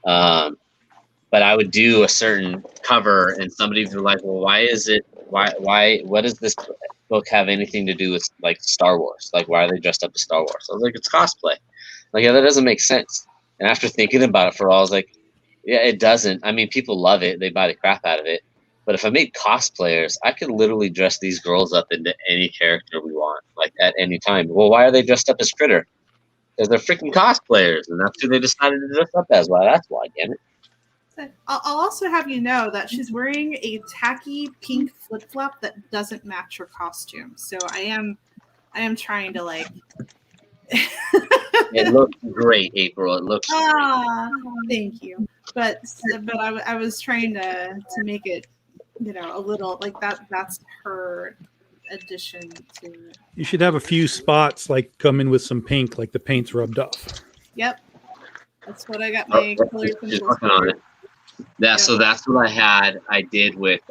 But I would do a certain cover, and somebody would be like, "Well, what does this book have anything to do with like Star Wars? Like, why are they dressed up as Star Wars?" I was like, "It's cosplay." Like, yeah, that doesn't make sense. And after thinking about it for a while, I was like, "Yeah, it doesn't. I mean, people love it; they buy the crap out of it. But if I made cosplayers, I could literally dress these girls up into any character we want, like at any time. Well, why are they dressed up as Critter? Because they're freaking cosplayers, and that's who they decided to dress up as. Well, that's why, damn it." I'll also have you know that she's wearing a tacky pink flip flop that doesn't match her costume. So I am trying to like. It looks great, April. It looks. Thank you. But I was trying to make it, a little like that. That's her addition to. You should have a few spots like come in with some pink, like the paint's rubbed off. Yep, that's what I got my color Just pencils working on it. Yeah, so that's what I did with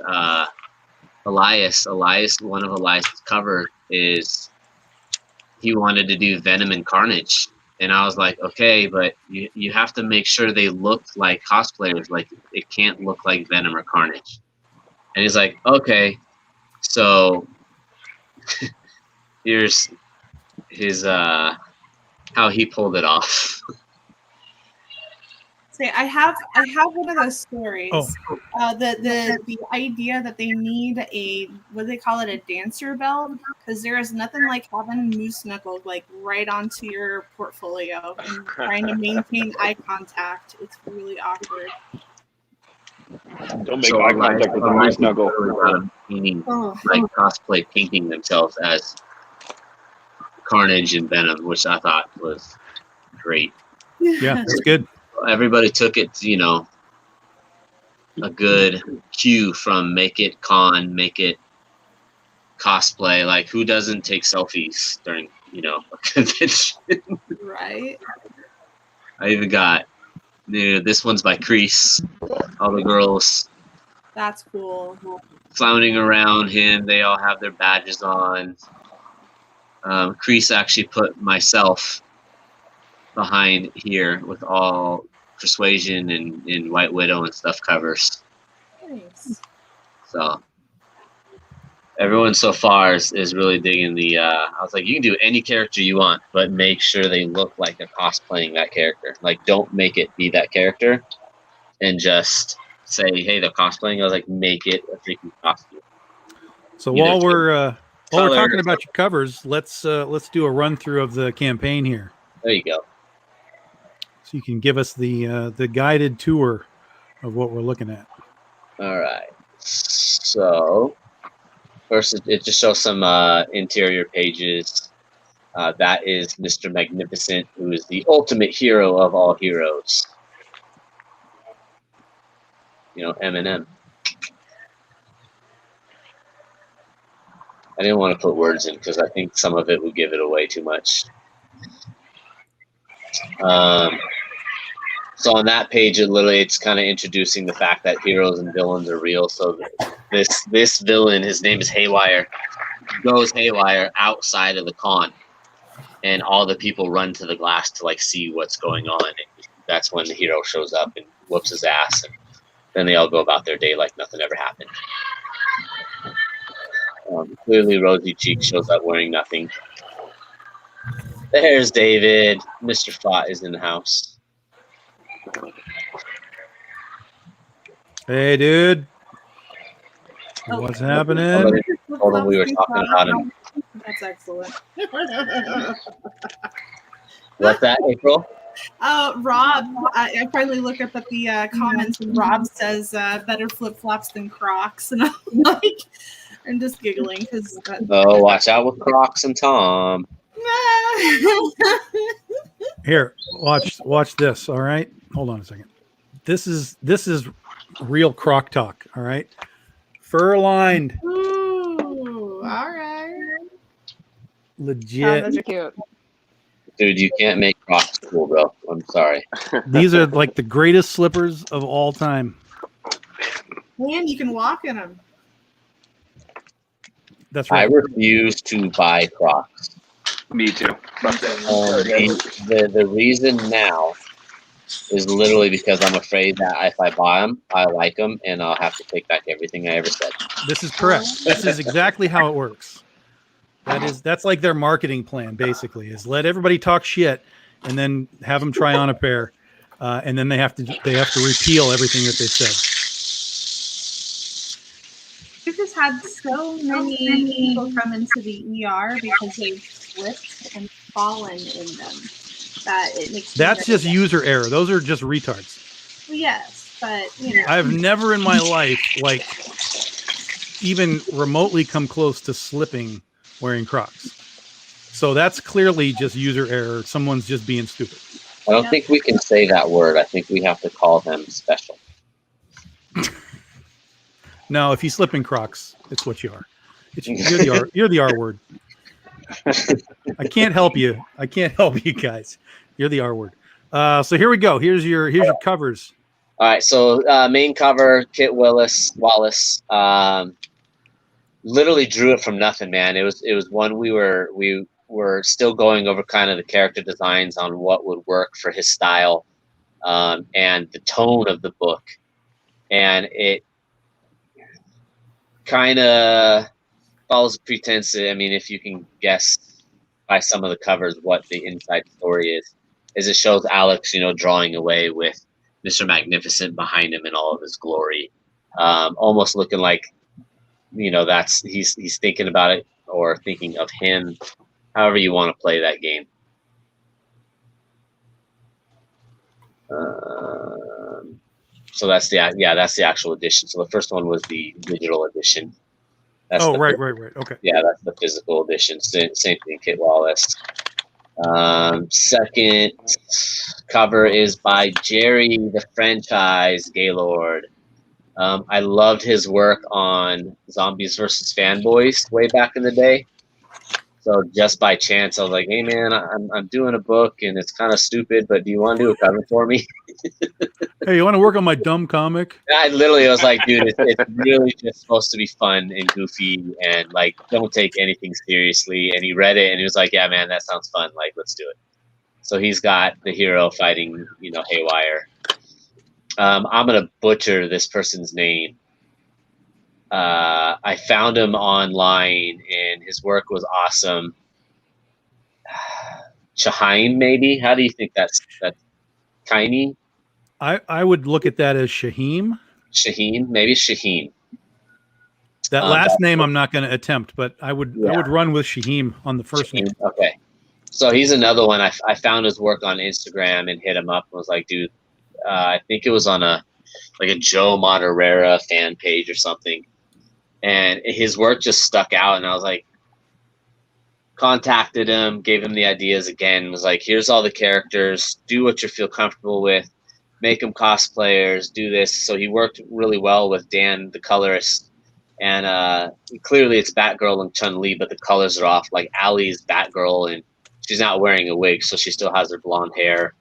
Elias. One of Elias' covers is he wanted to do Venom and Carnage. And I was like, okay, but you have to make sure they look like cosplayers. Like, it can't look like Venom or Carnage. And he's like, okay. So here's his how he pulled it off. Say, I have one of those stories. Oh. The idea that they need a, what do they call it, a dancer belt, because there is nothing like having moose knuckles like right onto your portfolio and trying to maintain eye contact. It's really awkward. Don't make eye contact with a moose knuckle. Like cosplay painting themselves as Carnage and Venom, which I thought was great. Yeah, that's good. Everybody took it, a good cue from make it con, make it cosplay. Like, who doesn't take selfies during, a convention? Right. I even got, this one's by Cruz. All the girls That's cool. floundering around him. They all have their badges on. Cruz actually put myself behind here with all Persuasion and White Widow and stuff covers. Nice. So everyone so far is really digging the I was like, you can do any character you want, but make sure they look like they're cosplaying that character. Like, don't make it be that character and just say, hey, they're cosplaying. I was like, make it a freaking costume. So Either while two. While we're colors. talking about your covers, let's do a run through of the campaign here, There you go. so you can give us the guided tour of what we're looking at. All right. So first, it just shows some interior pages. That is Mr. Magnificent, who is the ultimate hero of all heroes. You know, Eminem. I didn't want to put words in because I think some of it would give it away too much. So on that page, it's kind of introducing the fact that heroes and villains are real. So this villain, his name is Haywire, goes haywire outside of the con, and all the people run to the glass to like see what's going on. And that's when the hero shows up and whoops his ass, and then they all go about their day like nothing ever happened. Clearly, Rosy Cheek shows up wearing nothing. There's David. Mr. Fott is in the house. Hey, dude. Oh. What's happening? Somebody told him we were talking about him. That's excellent. What's that, April? Rob, I finally look up at the comments, and Rob says better flip flops than Crocs, and I'm like, I'm just giggling because. Oh, watch out with Crocs and Tom. Here, watch this. All right, hold on a second. This is real Croc talk. All right, fur lined, Ooh, all right. legit. Those are cute. Dude, you can't make Crocs cool, bro. I'm sorry. These are like the greatest slippers of all time. And you can walk in them. That's I right. refuse to buy Crocs. Me too. Fuck that. The reason now is literally because I'm afraid that if I buy them, I like them, and I'll have to take back everything I ever said. This is correct. This is exactly how it works. That's like their marketing plan, basically, is let everybody talk shit and then have them try on a pair, and then they have to repeal everything that they said. We've just had so many people come into the ER because they've slipped and fallen in them that it makes. That's just user error. Those are just retards. Well, yes, but you know. I've never in my life like even remotely come close to slipping wearing Crocs. So that's clearly just user error. Someone's just being stupid. I don't think we can say that word. I think we have to call them special. No, if you slip in Crocs, it's what you are. You're the R word. I can't help you. I can't help you guys. You're the R word. So here we go. Here's your covers. All right, so main cover, Kit Wallace. Literally drew it from nothing, man. It was one we were still going over kind of the character designs on what would work for his style, and the tone of the book, and it kind of follows a pretense. I mean, if you can guess by some of the covers what the inside story is it shows Alex, drawing away with Mr. Magnificent behind him in all of his glory, almost looking like, that's he's thinking about it or thinking of him, however you want to play that game. So that's the actual edition. So the first one was the digital edition. That's right. Okay. Yeah, that's the physical edition. Same thing, Kit Wallace. Second cover is by Jerry the Franchise Gaylord. I loved his work on Zombies vs. Fanboys way back in the day. So just by chance, I was like, "Hey man, I'm doing a book and it's kind of stupid, but do you want to do a cover for me?" Hey, you want to work on my dumb comic? I literally was like, "Dude, it's really just supposed to be fun and goofy and like don't take anything seriously." And he read it and he was like, "Yeah, man, that sounds fun. Like, let's do it." So he's got the hero fighting, Haywire. I'm gonna butcher this person's name. I found him online, and his work was awesome. Shaheem, maybe? How do you think that's Kaimi? I would look at that as Shaheem. Shaheen, maybe Shaheen. That last name I'm not going to attempt, but I would run with Shaheem on the first name. Okay. So he's another one. I found his work on Instagram and hit him up and was like, dude, I think it was on a Joe Madureira fan page or something. And his work just stuck out. And I was like, contacted him, gave him the ideas again, was like, here's all the characters, do what you feel comfortable with, make them cosplayers, do this. So he worked really well with Dan, the colorist. And clearly it's Batgirl and Chun-Li, but the colors are off. Like Ali's Batgirl, and she's not wearing a wig, so she still has her blonde hair.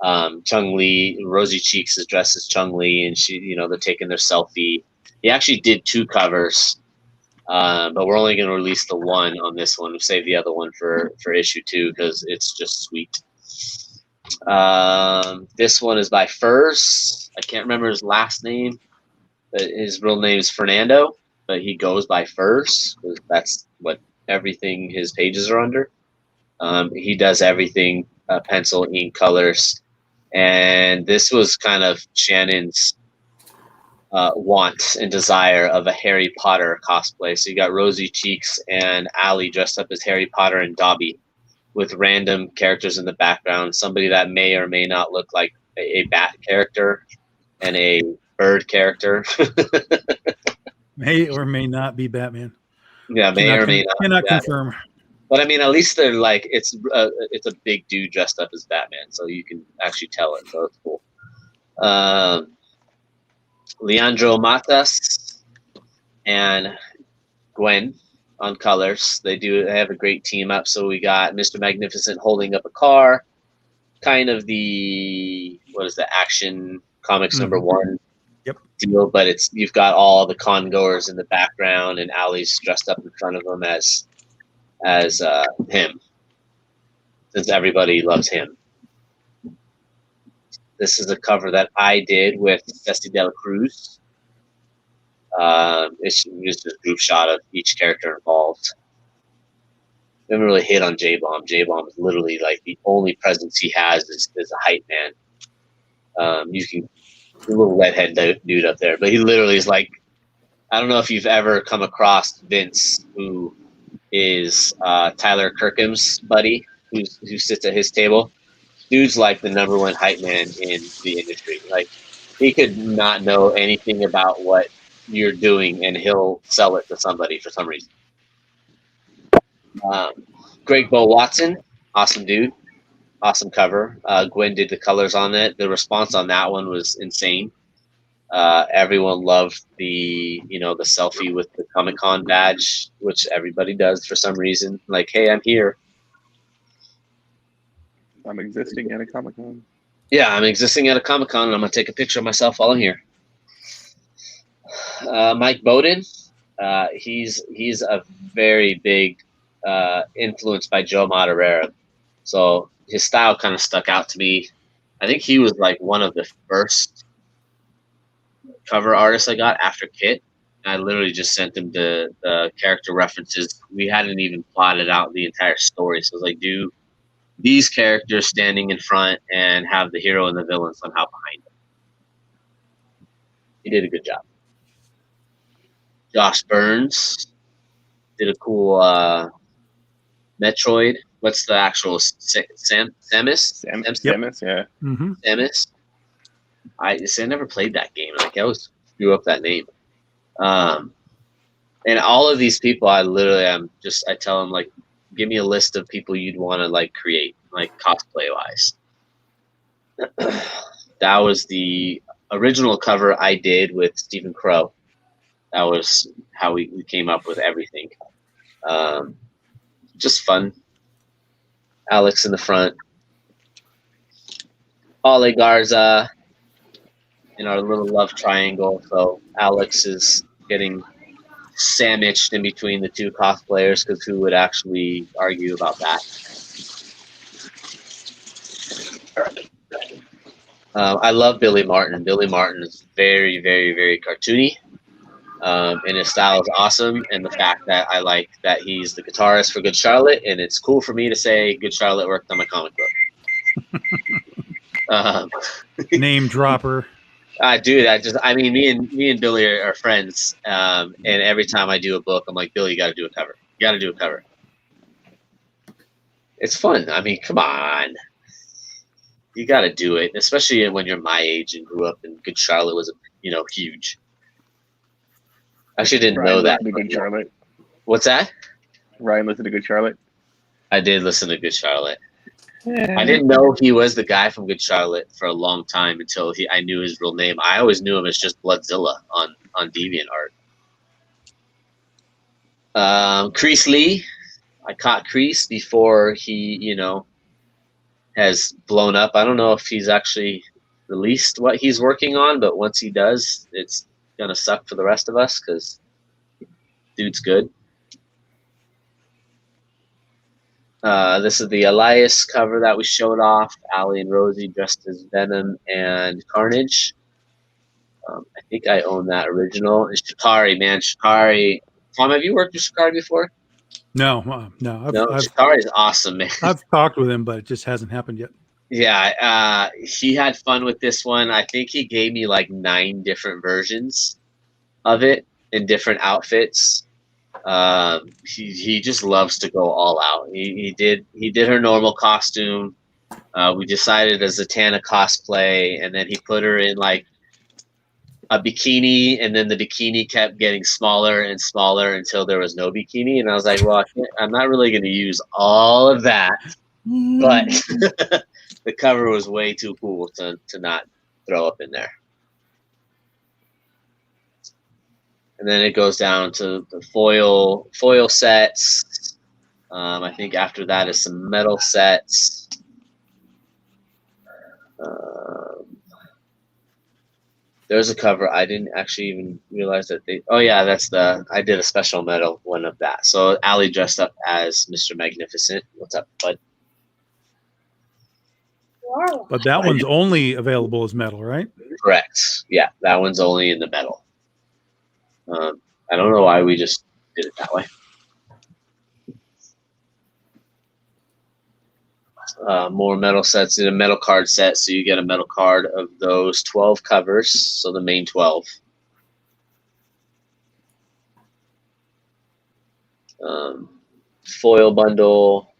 Chun-Li, Rosy Cheeks is dressed as Chun-Li, and she, they're taking their selfie. He actually did 2 covers, but we're only going to release the one on this one. We'll save the other one for issue 2 because it's just sweet. This one is by Furs. I can't remember his last name, but his real name is Fernando, but he goes by Furs. That's what everything his pages are under. He does everything, pencil, ink, colors. And this was kind of Shannon's want and desire of a Harry Potter cosplay. So you got Rosy Cheeks and Ali dressed up as Harry Potter and Dobby with random characters in the background. Somebody that may or may not look like a bat character and a bird character. May or may not be Batman. Yeah, may or may not. Cannot confirm. But I mean, at least they're like, it's a big dude dressed up as Batman, so you can actually tell it. So it's cool. Leandro Matas and Gwen on colors. They have a great team up. So we got Mr. Magnificent holding up a car, kind of the Action Comics #1 deal, but you've got all the con goers in the background, and Ali's dressed up in front of them as him, since everybody loves him. This is a cover that I did with Ceci de la Cruz. It's just a group shot of each character involved. We haven't really hit on J-Bomb. J-Bomb is literally like the only presence he has is a hype man. You can a little redhead dude up there, but he literally is like, I don't know if you've ever come across Vince, who is Tyler Kirkham's buddy, who sits at his table. Dude's like the #1 hype man in the industry. Like, he could not know anything about what you're doing, and he'll sell it to somebody for some reason. Greg Bo Watson, awesome dude, awesome cover. Gwen did the colors on it. The response on that one was insane. Everyone loved the selfie with the Comic-Con badge, which everybody does for some reason. Like, hey, I'm here. I'm existing at a Comic-Con. Yeah, I'm existing at a Comic-Con, and I'm going to take a picture of myself while I'm here. Mike Bowden, he's a very big influence by Joe Madureira. So his style kind of stuck out to me. I think he was like one of the first cover artists I got after Kit. I literally just sent him the character references. We hadn't even plotted out the entire story. So I was like, do these characters standing in front and have the hero and the villain somehow behind them. He did a good job. Josh Burns did a cool Metroid. What's the actual Samus? Samus, yeah. Mm-hmm. Samus. I never played that game. Like, I always screw up that name. And all of these people, I tell them, like, give me a list of people you'd want to like create, like cosplay wise. That was the original cover I did with Stephen Crow. That was how we came up with everything. Just fun. Alex in the front. Ale Garza in our little love triangle. So Alex is getting sandwiched in between the two cosplayers, because who would actually argue about that? I love Billy Martin. Billy Martin is very, very, very cartoony. And his style is awesome. And the fact that I like that he's the guitarist for Good Charlotte, and it's cool for me to say Good Charlotte worked on my comic book. Name dropper. Dude, me and Billy are friends. And every time I do a book, I'm like, Billy, you got to do a cover. You got to do a cover. It's fun. I mean, come on. You got to do it, especially when you're my age and grew up in Good Charlotte was, huge. I actually didn't know that. To Good Charlotte. What's that? Ryan listened to Good Charlotte. I did listen to Good Charlotte. I didn't know he was the guy from Good Charlotte for a long time until I knew his real name. I always knew him as just Bloodzilla on DeviantArt. Crease Lee. I caught Crease before he, has blown up. I don't know if he's actually released what he's working on, but once he does, it's going to suck for the rest of us because dude's good. This is the Elias cover that we showed off. Allie and Rosie dressed as Venom and Carnage. I think I own that original. And Shikari, man. Shikari. Tom, have you worked with Shikari before? No. Shikari is awesome, man. I've talked with him, but it just hasn't happened yet. Yeah, he had fun with this one. I think he gave me like 9 different versions of it in different outfits. He just loves to go all out. He did her normal costume. We decided a Zatanna cosplay, and then he put her in like a bikini, and then the bikini kept getting smaller and smaller until there was no bikini. And I was like, well, I'm not really going to use all of that, but the cover was way too cool to not throw up in there. And then it goes down to the foil sets. I think after that is some metal sets. There's a cover. I didn't actually even realize that I did a special metal one of that. So Allie dressed up as Mr. Magnificent. What's up, bud? But that one's only available as metal, right? Correct. Yeah, that one's only in the metal. I don't know why we just did it that way. More metal sets in a metal card set, so you get a metal card of those 12 covers, so the main 12. Foil bundle,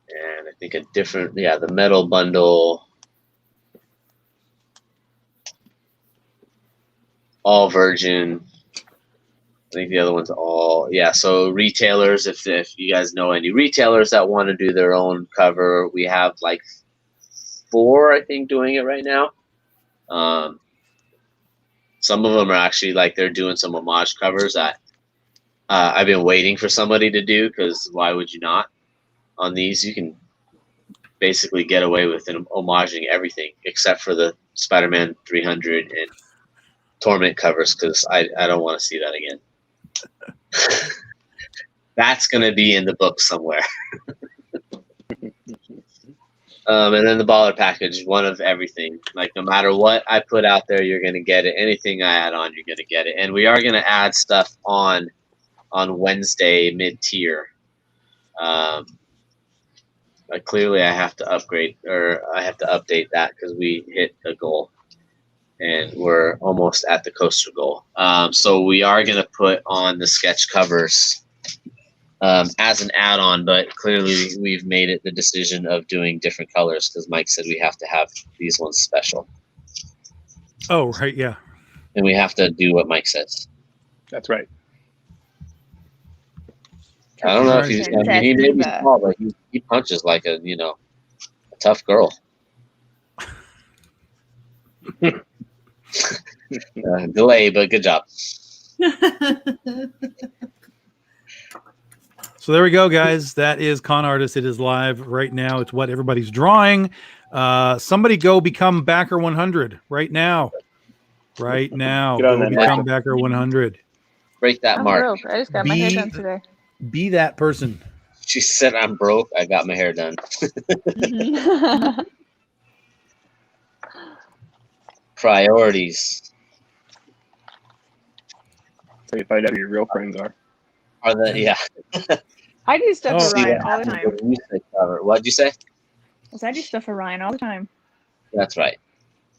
and I think the metal bundle. All virgin. I think the other one's all, so retailers, if you guys know any retailers that want to do their own cover, we have like 4, I think, doing it right now. Some of them are actually like they're doing some homage covers that I've been waiting for somebody to do, because why would you not? On these, you can basically get away with homaging everything except for the Spider-Man 300 and Torment covers, because I don't want to see that again. That's going to be in the book somewhere. And then the baller package, one of everything. Like, no matter what I put out there, you're going to get it. Anything I add on, you're going to get it. And we are going to add stuff on Wednesday mid-tier. Clearly, I have to upgrade, or I have to update that because we hit a goal. And we're almost at the coaster goal. So we are going to put on the sketch covers as an add-on, but clearly we've made it the decision of doing different colors because Mike said we have to have these ones special. Oh, right, yeah. And we have to do what Mike says. That's right. I don't know if he's. I mean, he may be small, but he punches like a tough girl. Delay, but good job. So there we go, guys. That is Con Artist. It is live right now. It's what everybody's drawing. Somebody go become backer 100 right now. Right now. Go become backer 100. Break that I'm mark. broke. I just got my hair done today. Be that person. She said, I'm broke. I got my hair done. Priorities. So you find out who your real friends are. Are the I do stuff for Ryan all the time. time. What'd you say? I do stuff for Ryan all the time. That's right.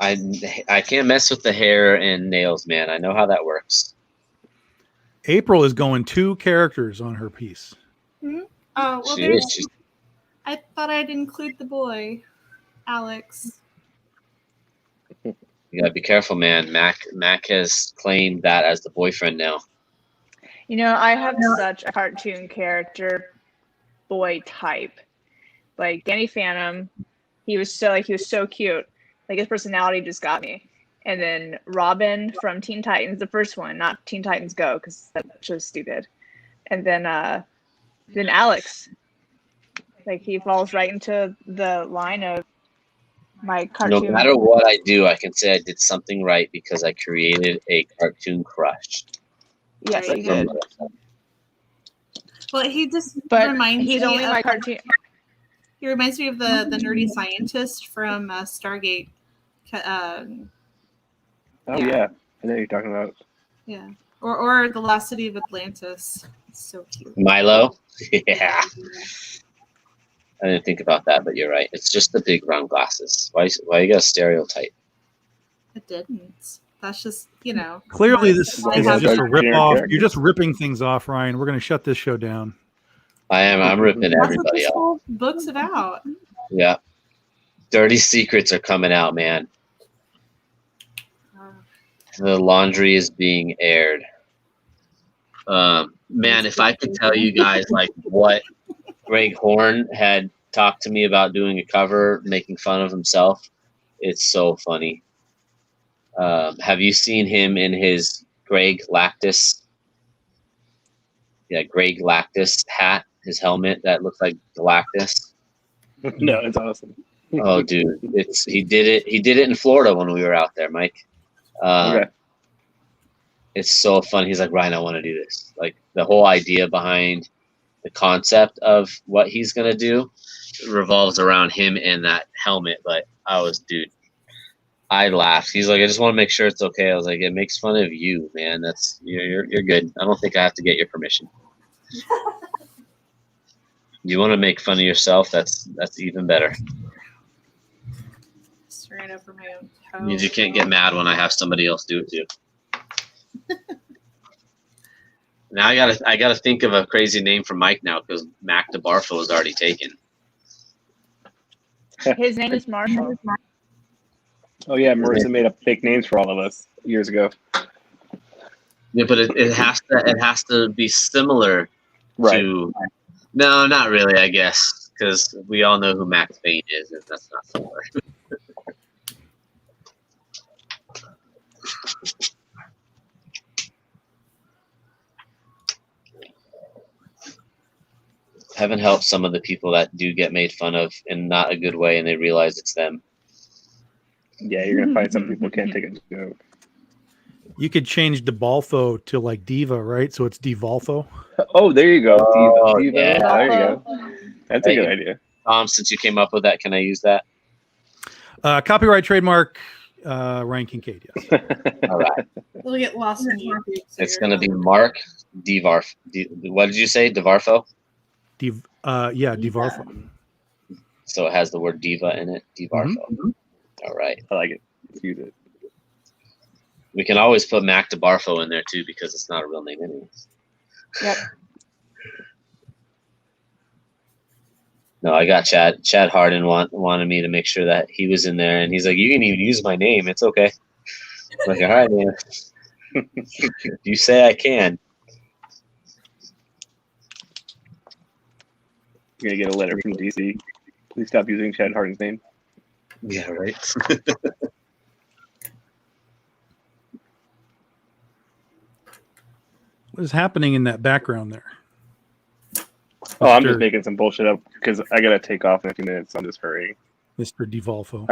I can't mess with the hair and nails, man. I know how that works. April is going 2 characters on her piece. Oh, well, She there's. is. I thought I'd include the boy, Alex. You gotta be careful, man. Mac has claimed that as the boyfriend now. You know, I have such a cartoon character boy type. Like Danny Phantom, he was so cute. Like his personality just got me. And then Robin from Teen Titans, the first one, not Teen Titans Go, because that's just stupid. And then Alex. Like he falls right into the line of my cartoon. No matter what I do, I can say I did something right because I created a cartoon crush. Yes, I did. Well, he just But reminds he's me only of, my cartoon. He reminds me of the nerdy scientist from Stargate. Oh yeah, I know what you're talking about. Yeah, or the Lost City of Atlantis. It's so cute. Milo? Yeah. I didn't think about that, but you're right. It's just the big round glasses. Why you got a stereotype? It didn't. That's just, Clearly, this is I have just a generic rip off. character. You're just ripping things off, Ryan. We're going to shut this show down. I'm ripping That's what everybody this off. whole book's about. Yeah. Dirty secrets are coming out, man. The laundry is being aired. Man, if I could tell you guys like what Greg Horn had talked to me about doing a cover, making fun of himself, it's so funny. Have you seen him in his Greg Lactus hat, his helmet that looks like Galactus? No, it's awesome. Oh, dude, he did it in Florida when we were out there, Mike. Okay. It's so fun. He's like, Ryan, I want to do this. Like the whole idea behind the concept of what he's gonna do revolves around him and that helmet. But I laughed. He's like, I just want to make sure it's okay. I was like, it makes fun of you, man. That's you're good. I don't think I have to get your permission. You want to make fun of yourself? That's even better. Just ran over my own toe. Means you can't get mad when I have somebody else do it too. Now I gotta think of a crazy name for Mike now because Mac DeBarfo is already taken. His name is Marshall. Oh yeah, Marissa made up fake names for all of us years ago. Yeah, but it has to be similar Right. to. No, not really. I guess because we all know who Max Payne is, and that's not similar. Heaven help some of the people that do get made fun of in not a good way, and they realize it's them. Yeah, you're gonna find some people can't take a joke. You could change DeBalfo to like Diva, right? So it's Devolfo. Oh, there you go. Oh, Diva. yeah. There you go. That's a good idea. Since you came up with that, can I use that? Copyright trademark Ryan Kincaid, yes. All right. We'll get lost in YouTube. so It's you're going to not- be Mark Devarf. What did you say? Devarfo? Devarfo. So it has the word diva in it. Devarfo. All right. I like it. Let's use it. We can always put Mac DeBarfo in there too because it's not a real name anyways. Yep. No, I got Chad. Chad Harden wanted me to make sure that he was in there, and he's like, "You can even use my name. It's okay." I'm like, all right, man. You say I can. You're gonna get a letter from DC. Please stop using Chad Harden's name. Yeah, right. What is happening in that background there? Oh, I'm Mr. just making some bullshit up because I gotta take off in a few minutes. So I'm just hurrying. Mr. Devolfo.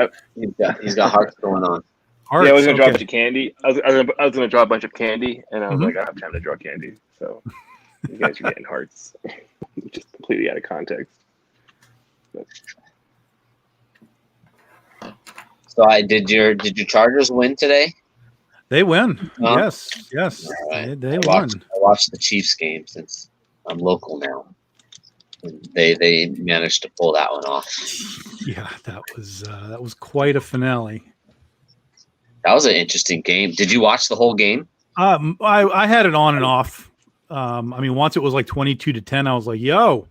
He's got hearts going on. Hearts, Yeah, I was gonna drop a okay. bunch of candy. I was gonna draw a bunch of candy, and I was like, I don't have time to draw candy, so you guys are getting hearts, just completely out of context. But, So did your Chargers win today? They win. Huh? Yes. All right. They I won. watched the Chiefs game since I'm local now. And they managed to pull that one off. Yeah, that was quite a finale. That was an interesting game. Did you watch the whole game? I had it on and off. I mean, once it was like 22-10, I was like, "Yo,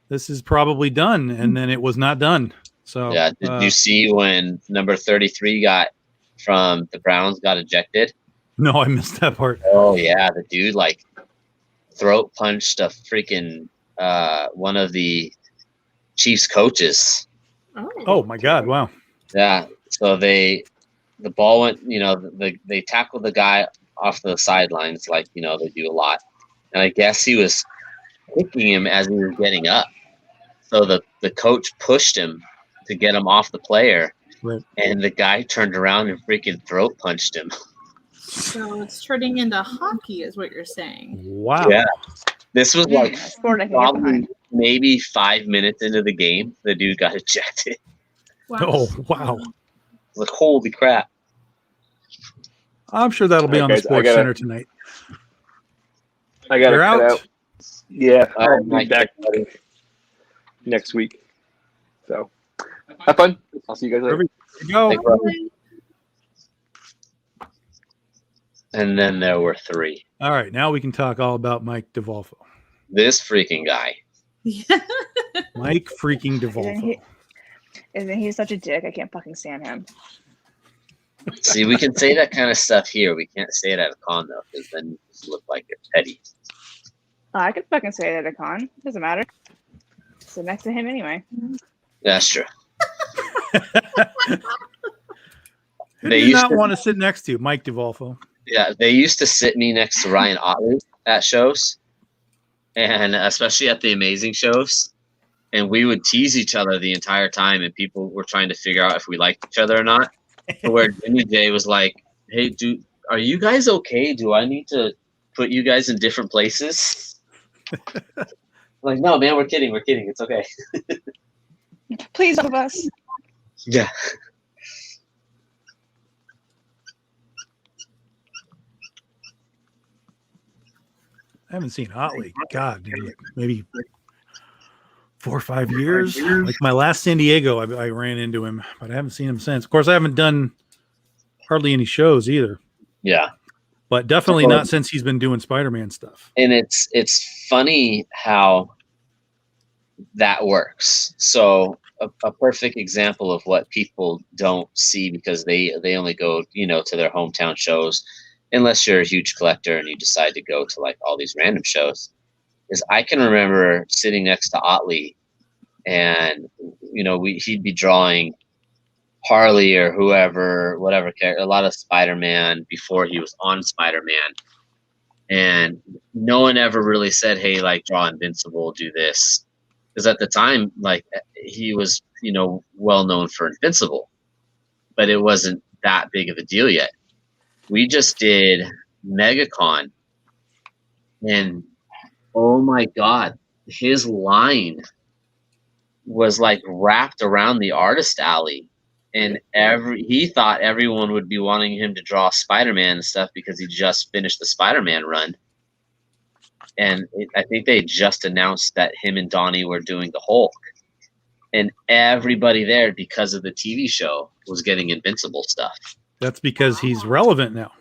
this is probably done," and then it was not done. So Yeah. Did you see when number 33 got from the Browns got ejected? No, I missed that part. Oh yeah, the dude like throat punched a freaking one of the Chiefs coaches. Oh my God! Wow. Yeah. So the ball went. They tackled the guy off the sidelines like they do a lot, and I guess he was kicking him as he was getting up. So the coach pushed him to get him off the player, right. And the guy turned around and freaking throat punched him. So it's turning into hockey, is what you're saying. Wow. Yeah. This was like Sport I can get probably behind. maybe 5 minutes into the game, the dude got ejected. Wow. Oh wow. Like, holy crap. I'm sure that'll be All on right, the guys, Sports Center tonight. I got to You're cut out. out. Yeah, Oh, I'll my be back next week. So have fun. I'll see you guys later. There you go. Thanks, bro. And then there were 3. All right, now we can talk all about Mike DeVolfo. This freaking guy. Mike freaking Isn't DeVolfo. he such a dick? I can't fucking stand him. See, we can say that kind of stuff here. We can't say it at a con, though, because then you just look like you're petty. I could fucking say it at a con. Doesn't matter. Sit next to him anyway. That's true. Who They do you used not to- want to sit next to? Mike DeVolfo. Yeah, they used to sit me next to Ryan Otley at shows, and especially at the amazing shows. And we would tease each other the entire time, and people were trying to figure out if we liked each other or not. To where Jimmy J was like, "Hey, dude, are you guys okay? Do I need to put you guys in different places?" I'm like, no, man, we're kidding. We're kidding. It's okay. Please love us. Yeah. I haven't seen Otley. God, maybe 4 or 5 years. Like my last San Diego, I ran into him, but I haven't seen him since. Of course, I haven't done hardly any shows either, Yeah. but definitely not since he's been doing Spider-Man stuff. And it's funny how that works. So a perfect example of what people don't see because they only go to their hometown shows, unless you're a huge collector and you decide to go to like all these random shows, is I can remember sitting next to Otley, and he'd be drawing Harley or whoever, whatever character, a lot of Spider-Man before he was on Spider-Man. And no one ever really said, hey, like, draw Invincible, do this. Because at the time, like, he was, well known for Invincible, but it wasn't that big of a deal yet. We just did MegaCon, and oh my God, his line was like wrapped around the artist alley. And he thought everyone would be wanting him to draw Spider-Man and stuff because he just finished the Spider-Man run. And I think they just announced that him and Donnie were doing the Hulk. And everybody there, because of the TV show, was getting Invincible stuff. That's because he's relevant now.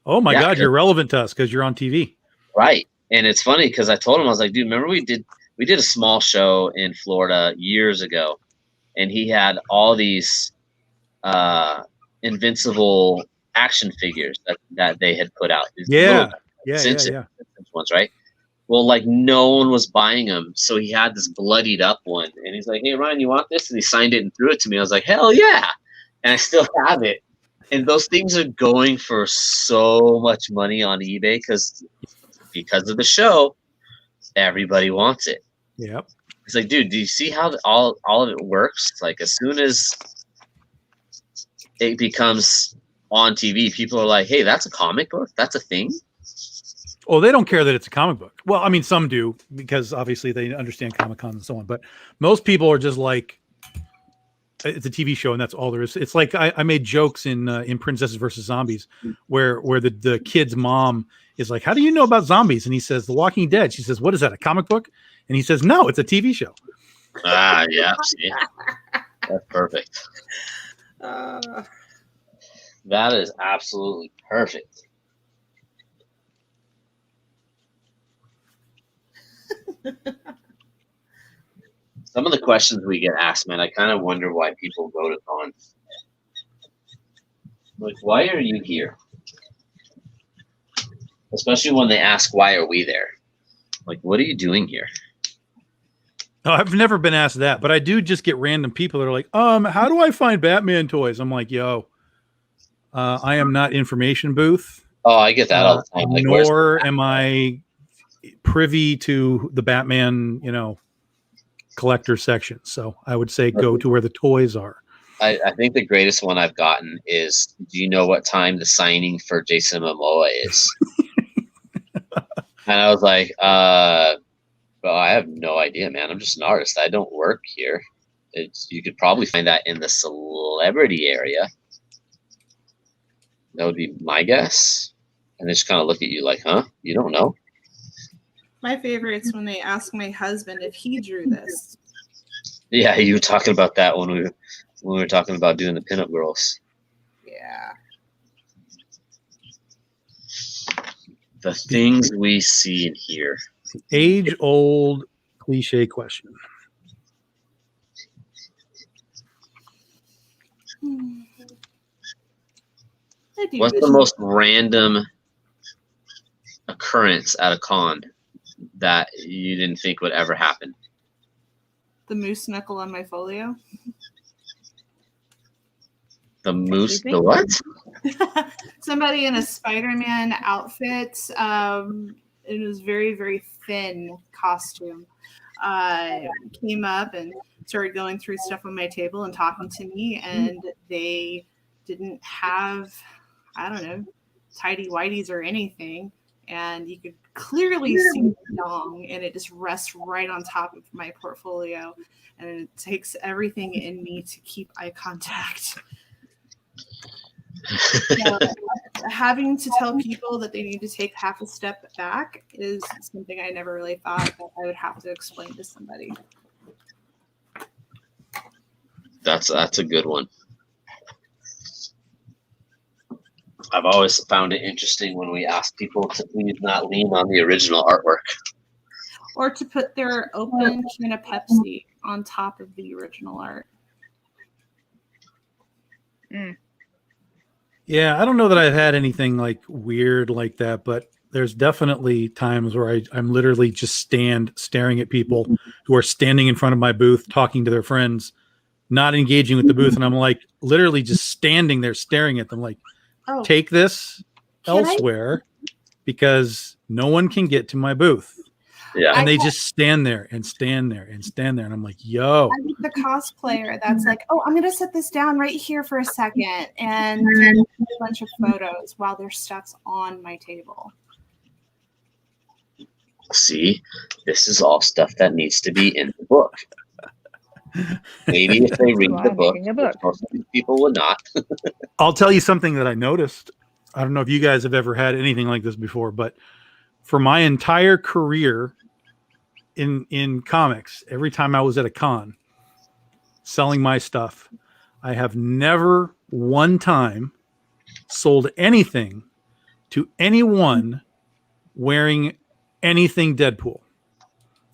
Oh my God, you're relevant to us because you're on TV. Right. And it's funny because I told him, I was like, dude, remember we did a small show in Florida years ago, and he had all these Invincible action figures that they had put out. These Yeah. little ones, right? Well, like no one was buying them, so he had this bloodied up one, and he's like, "Hey, Ryan, you want this?" And he signed it and threw it to me. I was like, "Hell yeah!" And I still have it. And those things are going for so much money on eBay because of the show. Everybody wants it. Yep. It's like, dude, do you see how all of it works? It's like as soon as it becomes on TV, people are like, "Hey, that's a comic book. That's a thing." Oh, they don't care that it's a comic book. Well, I mean, some do because obviously they understand Comic-Con and so on. But most people are just like, it's a TV show and that's all there is. It's like I made jokes in Princesses versus Zombies where the kid's mom is like, "How do you know about zombies?" And he says, "The Walking Dead." She says, "What is that, a comic book?" And he says, "No, it's a TV show." Yeah, see? That's perfect. That is absolutely perfect. Some of the questions we get asked, man, I kind of wonder why people go to cons. Like, why are you here? Especially when they ask, why are we there? Like, what are you doing here? Oh, I've never been asked that, but I do just get random people that are like, how do I find Batman toys? I'm like, yo, I am not information booth. Oh, I get that all the time. Like, nor am I privy to the Batman, collector section. So I would say go to where the toys are. I think the greatest one I've gotten is, do you know what time the signing for Jason Momoa is? And I was like, well, I have no idea, man. I'm just an artist. I don't work here. You could probably find that in the celebrity area. That would be my guess. And they just kind of look at you like, huh? You don't know? My favorite is when they ask my husband if he drew this. Yeah, you were talking about that when we were talking about doing the pinup girls. Yeah. The things we see and hear. Age-old cliche question. What's the most random occurrence at a con that you didn't think would ever happen? The moose knuckle on my folio. The moose, the what? Somebody in a Spider-Man outfit. It was very, very thin costume. Came up and started going through stuff on my table and talking to me, and they didn't have, I don't know, tidy whities or anything, and you could clearly see the dong, and it just rests right on top of my portfolio, and it takes everything in me to keep eye contact. So, having to tell people that they need to take half a step back is something I never really thought that I would have to explain to somebody. That's a good one. I've always found it interesting when we ask people to please not lean on the original artwork. Or to put their open can of Pepsi on top of the original art. Yeah, I don't know that I've had anything like weird like that, but there's definitely times where I'm literally just staring at people who are standing in front of my booth, talking to their friends, not engaging with the booth. And I'm like literally just standing there staring at them like, take this elsewhere because no one can get to my booth. Yeah. And they just stand there and stand there and stand there. And I'm like, yo. I'm the cosplayer that's like, oh, I'm going to set this down right here for a second and take a bunch of photos while their stuff's on my table. See, this is all stuff that needs to be in the book. Maybe if they read the book, most of these people would not. I'll tell you something that I noticed. I don't know if you guys have ever had anything like this before, but for my entire career in comics, every time I was at a con selling my stuff, I have never one time sold anything to anyone wearing anything Deadpool.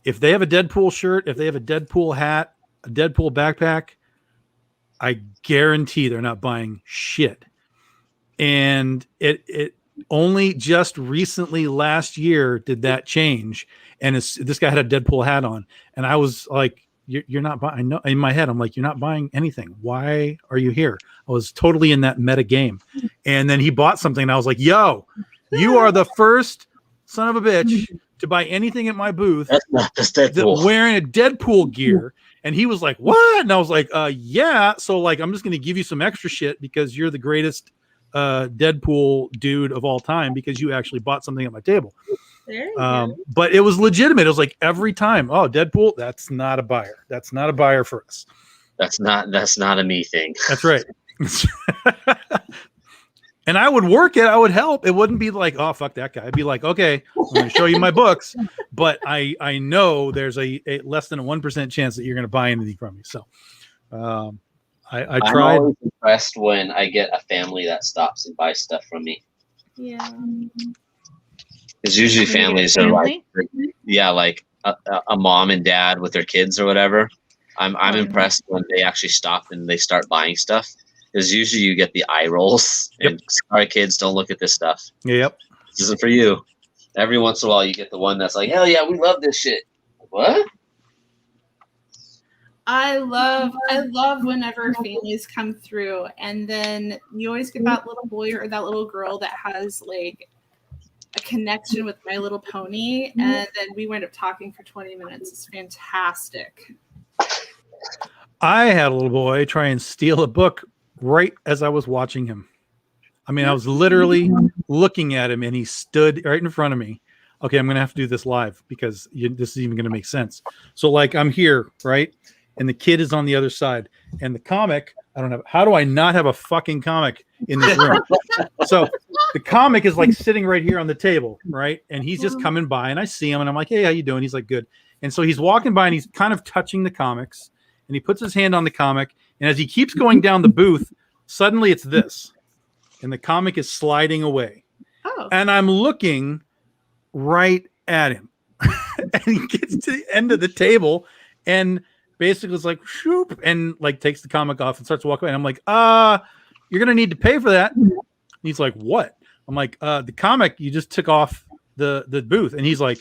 If they have a Deadpool shirt, if they have a Deadpool hat, a Deadpool backpack, I guarantee they're not buying shit. And it only just recently last year did that change. And this guy had a Deadpool hat on. And I was like, you're not buying. I know in my head, I'm like, you're not buying anything. Why are you here? I was totally in that meta game. And then he bought something and I was like, yo, you are the first son of a bitch to buy anything at my booth that's not this Deadpool. Wearing a Deadpool gear. And he was like, what? And I was like, yeah. So like, I'm just going to give you some extra shit because you're the greatest Deadpool dude of all time because you actually bought something at my table. There you go. But it was legitimate. It was like every time, oh, Deadpool, that's not a buyer. That's not a buyer for us. That's not a me thing. That's right. And I would work it. I would help. It wouldn't be like, oh, fuck that guy. I'd be like, okay, I'm going to show you my books. But I know there's a less than a 1% chance that you're going to buy anything from me. So I I'm tried. always impressed when I get a family that stops and buys stuff from me. Yeah. Because usually When you get a families are like, family? like a mom and dad with their kids or whatever. I'm Oh, impressed when they actually stop and they start buying stuff. Because usually you get the eye rolls Yep. and sorry kids, don't look at this stuff. Yep. This isn't for you. Every once in a while you get the one that's like, hell yeah, we love this shit. What? I love whenever families come through, and then you always get that little boy or that little girl that has like a connection with My Little Pony, and then we wind up talking for 20 minutes. It's fantastic. I had a little boy try and steal a book right as I was watching him. I mean, I was literally looking at him and he stood right in front of me. Okay, I'm going to have to do this live because this is even going to make sense. So like I'm here, right? And the kid is on the other side and the comic, I don't have, how do I not have a fucking comic in this room? So the comic is like sitting right here on the table, right? And he's just coming by and I see him and I'm like, hey, how you doing? He's like, good. And so he's walking by and he's kind of touching the comics and he puts his hand on the comic. And as he keeps going down the booth, suddenly it's this. And the comic is sliding away. Oh. And I'm looking right at him. And he gets to the end of the table and basically it's like, shoop, and like takes the comic off and starts walking away. And I'm like, you're going to need to pay for that. And he's like, what? I'm like, the comic you just took off the booth. And he's like,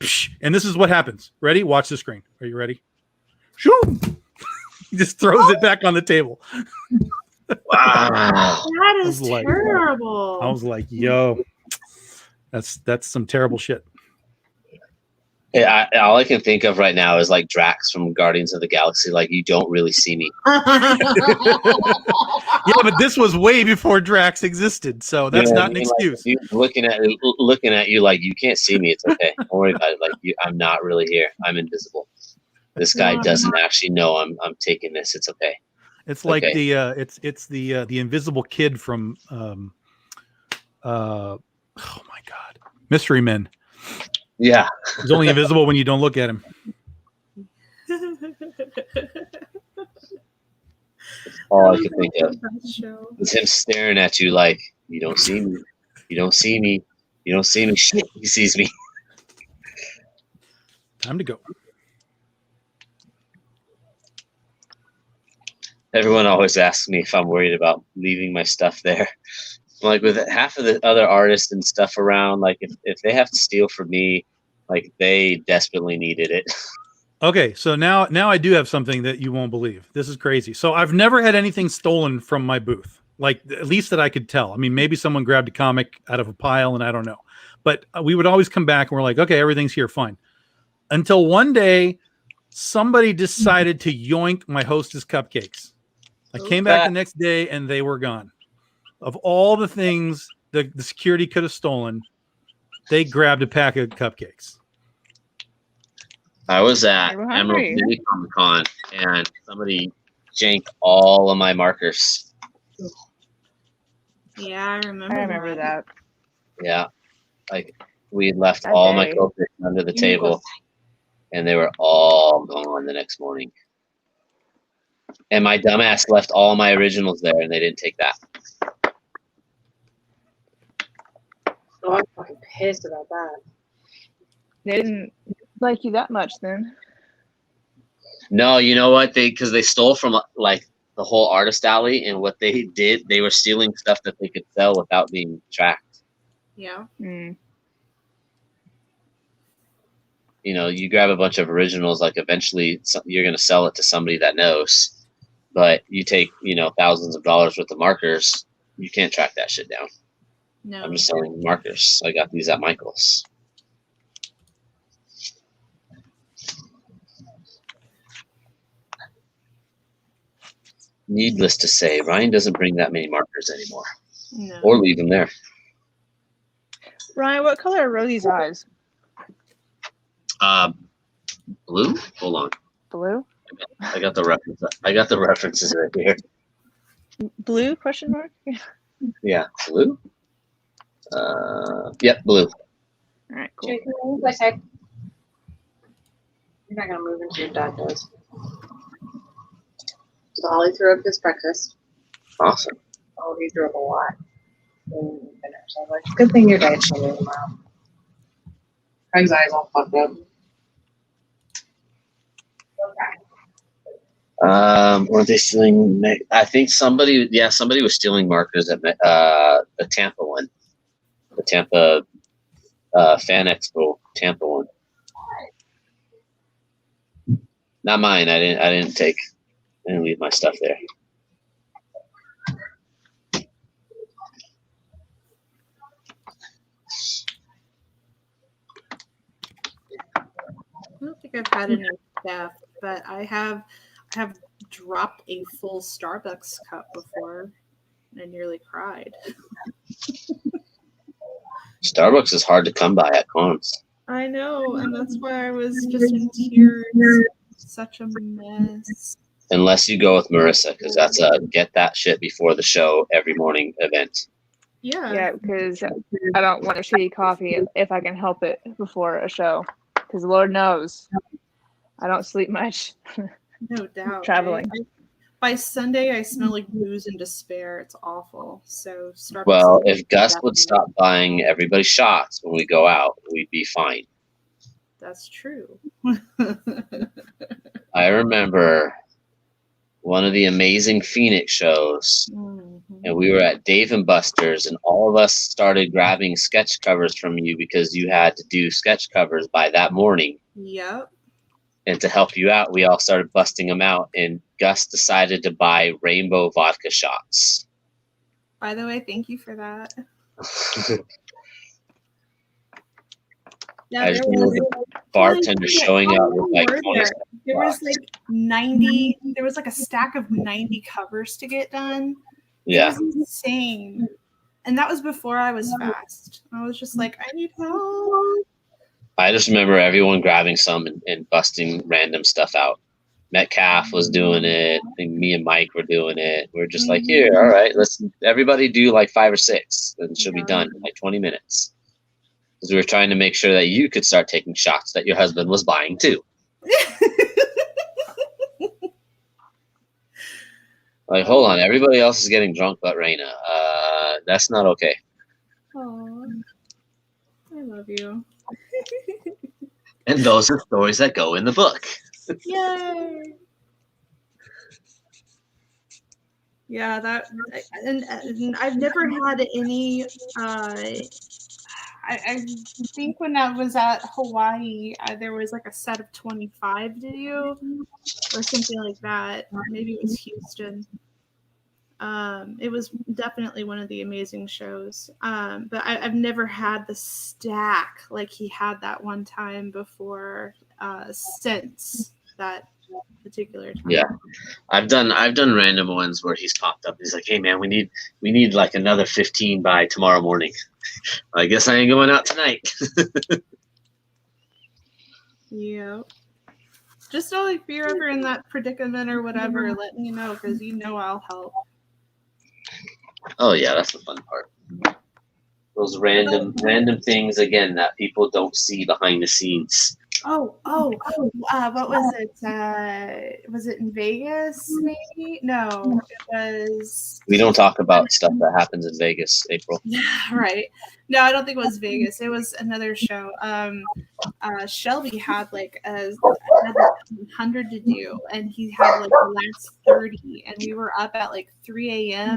psh, and this is what happens. Ready? Watch the screen. Are you ready? Shoop. He just throws it back on the table. Wow. That is like, terrible. I was like, yo, that's some terrible shit. Yeah, all I can think of right now is like Drax from Guardians of the Galaxy. Like, you don't really see me. Yeah, but this was way before Drax existed, so that's not an excuse. Like, looking at you like you can't see me. It's okay. Don't worry about it. Like I'm not really here. I'm invisible. This guy doesn't actually know I'm taking this. It's okay. It's like the it's the invisible kid from oh my god, Mystery Men. Yeah, he's only invisible when you don't look at him. All I can think of is him staring at you like, you don't see me, you don't see me, you don't see me. Shit, he sees me. Time to go. Everyone always asks me if I'm worried about leaving my stuff there. Like with half of the other artists and stuff around, like if they have to steal from me, like they desperately needed it. Okay, so now I do have something that you won't believe. This is crazy. So I've never had anything stolen from my booth, like at least that I could tell. I mean, maybe someone grabbed a comic out of a pile and I don't know. But we would always come back and we're like, okay, everything's here, fine. Until one day, somebody decided to yoink my Hostess cupcakes. I came back the next day and they were gone. Of all the things the security could have stolen, they grabbed a pack of cupcakes. I was at Emerald City Comic Con and somebody janked all of my markers. Yeah, I remember that. Yeah, like we had left all my copies under the table, and they were all gone the next morning. And my dumbass left all my originals there, and they didn't take that. Oh, I'm fucking pissed about that. They didn't like you that much then. No, you know what? Because they stole from like the whole artist alley, and what they did, they were stealing stuff that they could sell without being tracked. Yeah. Mm. You know, you grab a bunch of originals, like eventually you're going to sell it to somebody that knows. But you take, thousands of dollars worth of markers, you can't track that shit down. No. I'm just selling markers. I got these at Michael's. Needless to say, Ryan doesn't bring that many markers anymore. No. Or leave them there. Ryan, what color are Rosie's eyes? Blue? Hold on. Blue? I got the reference. I got the references right here. Blue? Question mark? Yeah, blue. Yep, blue. All right, cool. Jake, move my side. You're not gonna move until your dad does. So Ollie threw up his breakfast. Awesome. Oh, he threw up a lot. And dinner. So I was like, good thing your diet's changing tomorrow. Craig's eyes all fucked up. Weren't they stealing? I think somebody was stealing markers at the Tampa one, the Tampa Fan Expo Tampa one. Not mine. I didn't leave my stuff there. I don't think I've had any theft, but I have dropped a full Starbucks cup before and I nearly cried. Starbucks is hard to come by at cons. I know, and that's why I was just in tears. Such a mess. Unless you go with Marissa, because that's a get that shit before the show every morning event. Yeah, because I don't want a shitty coffee if I can help it before a show. Because Lord knows, I don't sleep much. No doubt. Traveling. By Sunday, I smell like booze and despair. It's awful. So Starbucks. Well, if Gus would stop buying everybody shots when we go out, we'd be fine. That's true. I remember one of the amazing Phoenix shows, and we were at Dave and Buster's, and all of us started grabbing sketch covers from you because you had to do sketch covers by that morning. Yep. And to help you out, we all started busting them out, and Gus decided to buy rainbow vodka shots. By the way, thank you for that. I just remember the bartender showing up with like 20 there was like 90. There was like a stack of 90 covers to get done. Yeah. It was insane. And that was before I was fast. I was just like, I need help. I just remember everyone grabbing some and busting random stuff out. Metcalf was doing it. I think me and Mike were doing it. We are just like, here, all right, let's everybody do like 5 or 6, and she'll be done in like 20 minutes. Because we were trying to make sure that you could start taking shots that your husband was buying too. Like, hold on, everybody else is getting drunk but Raina. That's not okay. Oh, I love you. And those are stories that go in the book. Yay! Yeah, that and I've never had any. I think when I was at Hawaii, there was like a set of 25 to do, or something like that. Maybe it was Houston. It was definitely one of the amazing shows. But I've never had the stack like he had that one time before. Since that particular time. Yeah, I've done random ones where he's popped up. He's like, "Hey man, we need like another 15 by tomorrow morning." I guess I ain't going out tonight. Yeah. Just so if you're ever in that predicament or whatever, let me know because I'll help. Oh yeah, that's the fun part. Those random things again that people don't see behind the scenes. What was it? Was it in Vegas? Maybe no. It was. We don't talk about stuff that happens in Vegas, April. Right. No, I don't think it was Vegas. It was another show. Shelby had like 100 to do, and he had like the last 30, and we were up at like 3 a.m.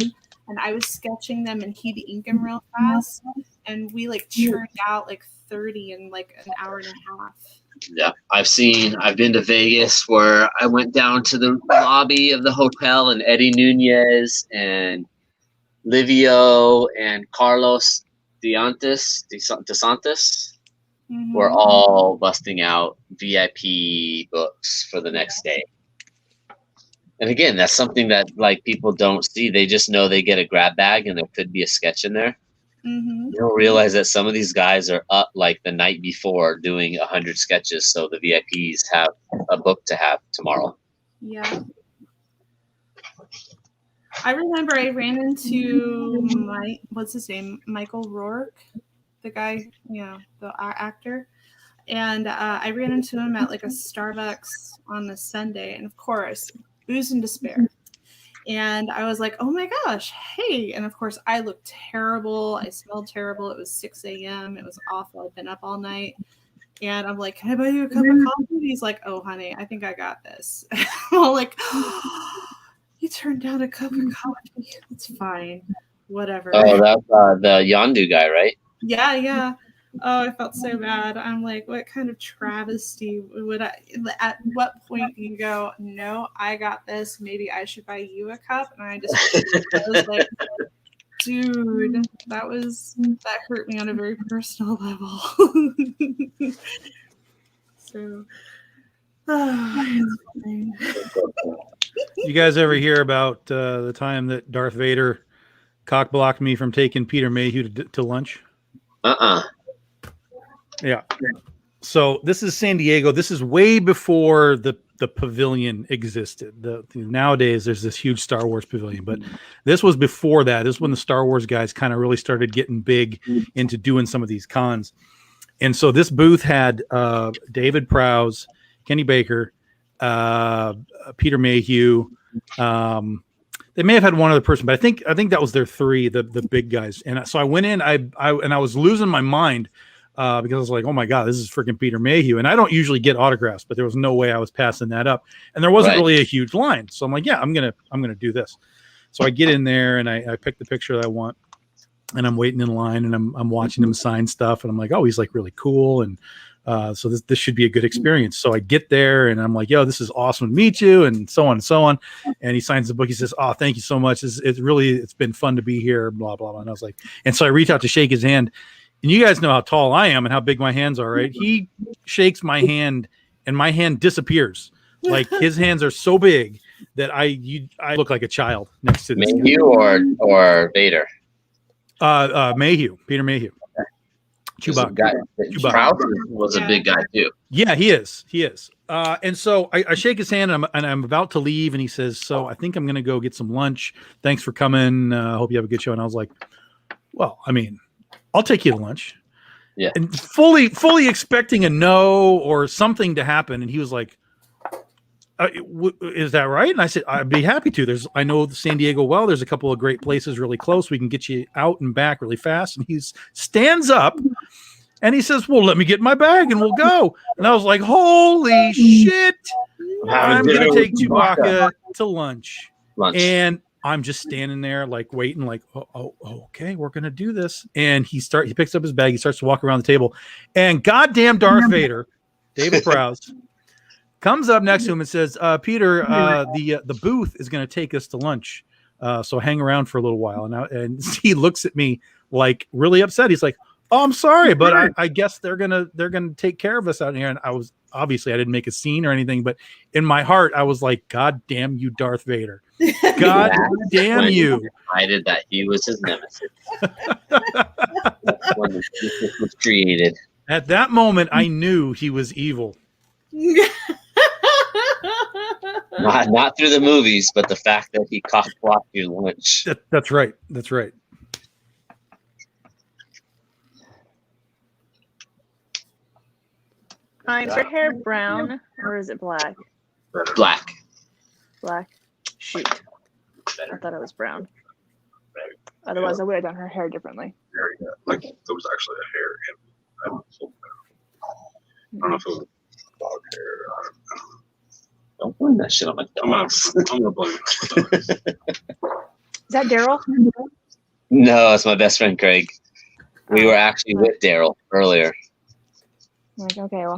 and I was sketching them, and he'd ink them real fast, and we like churned out like 30 in like an hour and a half. Yeah, I've been to Vegas where I went down to the lobby of the hotel and Eddie Nunez and Livio and Carlos DeSantis were all busting out VIP books for the next day. And again, that's something that like people don't see. They just know they get a grab bag and there could be a sketch in there. You don't realize that some of these guys are up like the night before doing 100 sketches, so the VIPs have a book to have tomorrow. Yeah. I remember I ran into what's his name? Michael Rourke, the guy, the actor. And I ran into him at like a Starbucks on a Sunday. And of course, booze and despair. And I was like, oh my gosh, hey. And of course, I looked terrible. I smelled terrible. It was 6 a.m. It was awful. I'd been up all night. And I'm like, can I buy you a cup of coffee? And he's like, oh, honey, I think I got this. I'm all like, oh, you turned down a cup of coffee. It's fine. Whatever. Oh, that's the Yondu guy, right? Yeah, yeah. Oh, I felt so bad. I'm like, what kind of travesty would I, at what point do you go, no, I got this, maybe I should buy you a cup? And I was like, dude, that hurt me on a very personal level. So, it's fine. You guys ever hear about the time that Darth Vader cock blocked me from taking Peter Mayhew to lunch? Yeah. So this is San Diego. This is way before the pavilion existed. Nowadays there's this huge Star Wars pavilion, but this was before that. This is when the Star Wars guys kind of really started getting big into doing some of these cons. And so this booth had David Prowse, Kenny Baker, Peter Mayhew. They may have had one other person, but I think that was their three, the big guys. And so I went in, I was losing my mind because I was like, oh my God, this is freaking Peter Mayhew. And I don't usually get autographs, but there was no way I was passing that up. And there wasn't really a huge line. So I'm like, yeah, I'm gonna do this. So I get in there and I pick the picture that I want, and I'm waiting in line and I'm watching him sign stuff. And I'm like, oh, he's like really cool. And so this should be a good experience. So I get there and I'm like, yo, this is awesome to meet you, and so on and so on. And he signs the book. He says, oh, thank you so much. It's been fun to be here, blah, blah, blah. And I was like, and so I reach out to shake his hand. And you guys know how tall I am and how big my hands are, right? He shakes my hand and my hand disappears. Like his hands are so big that I look like a child next to this Mayhew or Vader? Mayhew, Peter Mayhew. Chewbacca. Cruz was a big guy too. Yeah, he is. And so I shake his hand and I'm about to leave, and he says, so I think I'm going to go get some lunch. Thanks for coming. Hope you have a good show. And I was like, well, I mean, I'll take you to lunch. Yeah. And fully expecting a no or something to happen. And he was like, is that right? And I said, I'd be happy to. I know San Diego well. There's a couple of great places really close. We can get you out and back really fast. And he stands up and he says, well, let me get my bag and we'll go. And I was like, holy shit. I'm going to take Chewbacca to lunch. And I'm just standing there like waiting, like, oh, okay, we're going to do this. And he picks up his bag. He starts to walk around the table, and goddamn Darth Vader, David Prowse, comes up next to him and says, Peter, the booth is going to take us to lunch. So hang around for a little while. And he looks at me like really upset. He's like, oh, I'm sorry, but I guess they're going to take care of us out here. And I didn't make a scene or anything, but in my heart, I was like, God damn you, Darth Vader. God damn you. He decided that he was his nemesis. That's when the was created. At that moment, I knew he was evil. Not through the movies, but the fact that he cock blocked your lunch. That's right. That's right. Is your hair brown or is it black? Black. Black. Shoot. I thought it was brown. Otherwise, I would have done her hair differently. Like there was actually a hair in it. I don't know if it was dog hair. Don't blame that shit on my dogs. I'm gonna blame it. Is that Daryl? No, it's my best friend Craig. We were actually with Daryl earlier. Like, okay, well,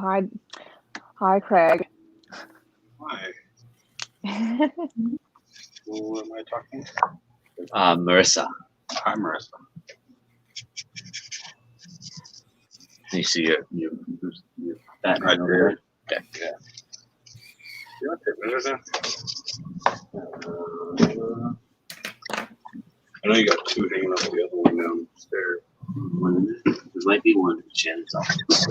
hi, Craig. Why? Who am I talking to? Marissa. Hi, Marissa. You see your that Right over there. there? Okay. Yeah. You want to take a minute? I know you got two hanging up the other one downstairs. There might be one in Shannon's office.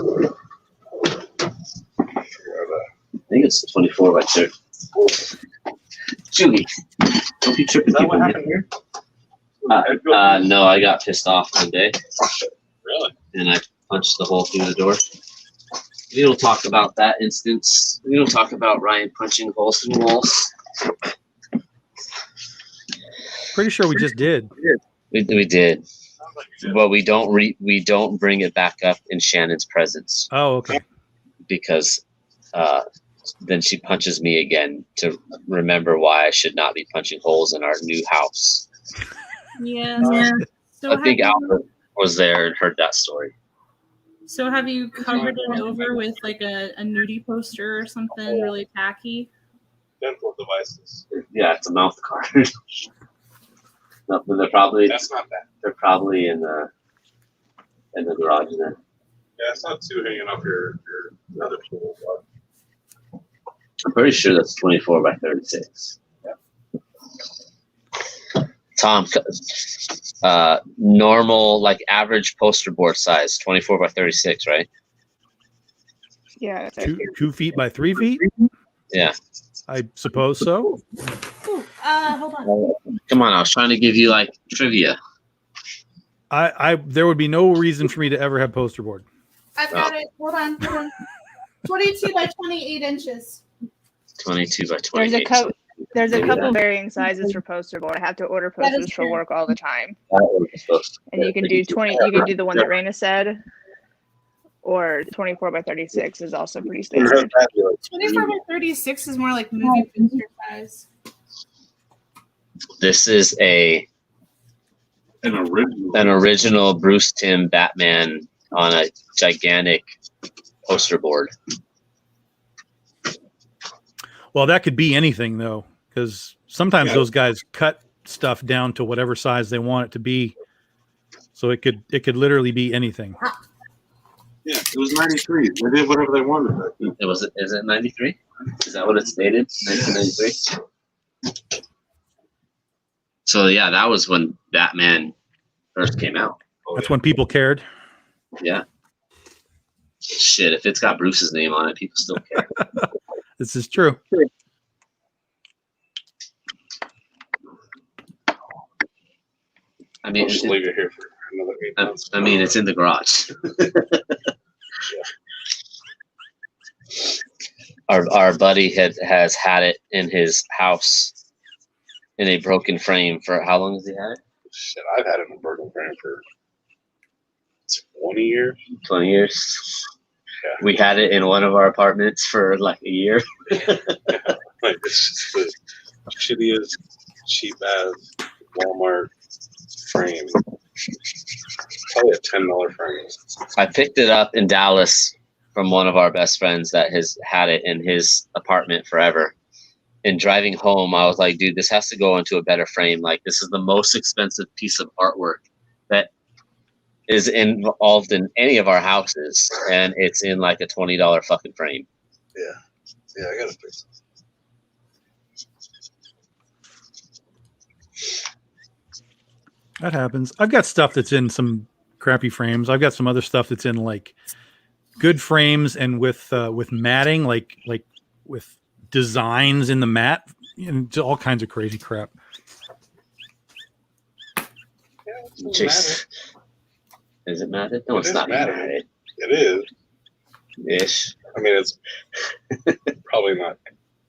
I think it's 24 by 30. Julie, don't be tripping. Is that what happened here? No, I got pissed off one day. Really? And I punched the hole through the door. We don't talk about that instance. We don't talk about Ryan punching holes through walls. Pretty sure we just did. We did, but we don't bring it back up in Shannon's presence Oh, okay. because then she punches me again to remember why I should not be punching holes in our new house. Yeah. So I think Albert was there and heard that story. So have you covered it over with like a nudie poster or something really tacky? Dental devices. Yeah, it's a mouth guard. No, but That's not bad. they're probably in the garage there. Yeah, it's not too hanging off your other tool. I'm pretty sure that's 24 by 36. Tom, normal, like average poster board size, 24 by 36, right? Yeah, that's it. 2 feet by 3 feet. Yeah. I suppose so. Ooh, hold on. Come on, I was trying to give you like trivia. There would be no reason for me to ever have poster board. I've got it. Hold on. 22 by 28 inches. 22 by 28. There's a couple varying sizes for poster board. I have to order posters for work all the time. And you can do 20. You can do the one that Raina said, or 24 by 36 is also pretty standard. 24 by 36 is more like movie poster size. This is an original Bruce Timm Batman on a gigantic poster board. Well, that could be anything though, because sometimes those guys cut stuff down to whatever size they want it to be. So it could literally be anything. Yeah, it was 93. They did whatever they wanted. Is it 93? Is that what it stated? 1993? So yeah, that was when Batman first came out. That's when people cared. Yeah. Shit, if it's got Bruce's name on it, people still care. This is true. I mean, I'll just leave it here for another 8 months. I mean, it's in the garage. Our buddy has had it in his house in a broken frame for how long has he had it? Shit, I've had it in a broken frame for 20 years. 20 years. Yeah. We had it in one of our apartments for like a year. Like, it's just the shittiest, cheap ass Walmart frame. Probably a $10 frame. I picked it up in Dallas from one of our best friends that has had it in his apartment forever. And driving home, I was like, dude, this has to go into a better frame. Like, this is the most expensive piece of artwork that is involved in any of our houses. And it's in like a $20 fucking frame. Yeah, I gotta fix it. That happens. I've got stuff that's in some crappy frames. I've got some other stuff that's in like good frames and with matting, like with designs in the mat, and all kinds of crazy crap. Is it matted? No, it's not matted. It is. Ish. I mean, it's probably not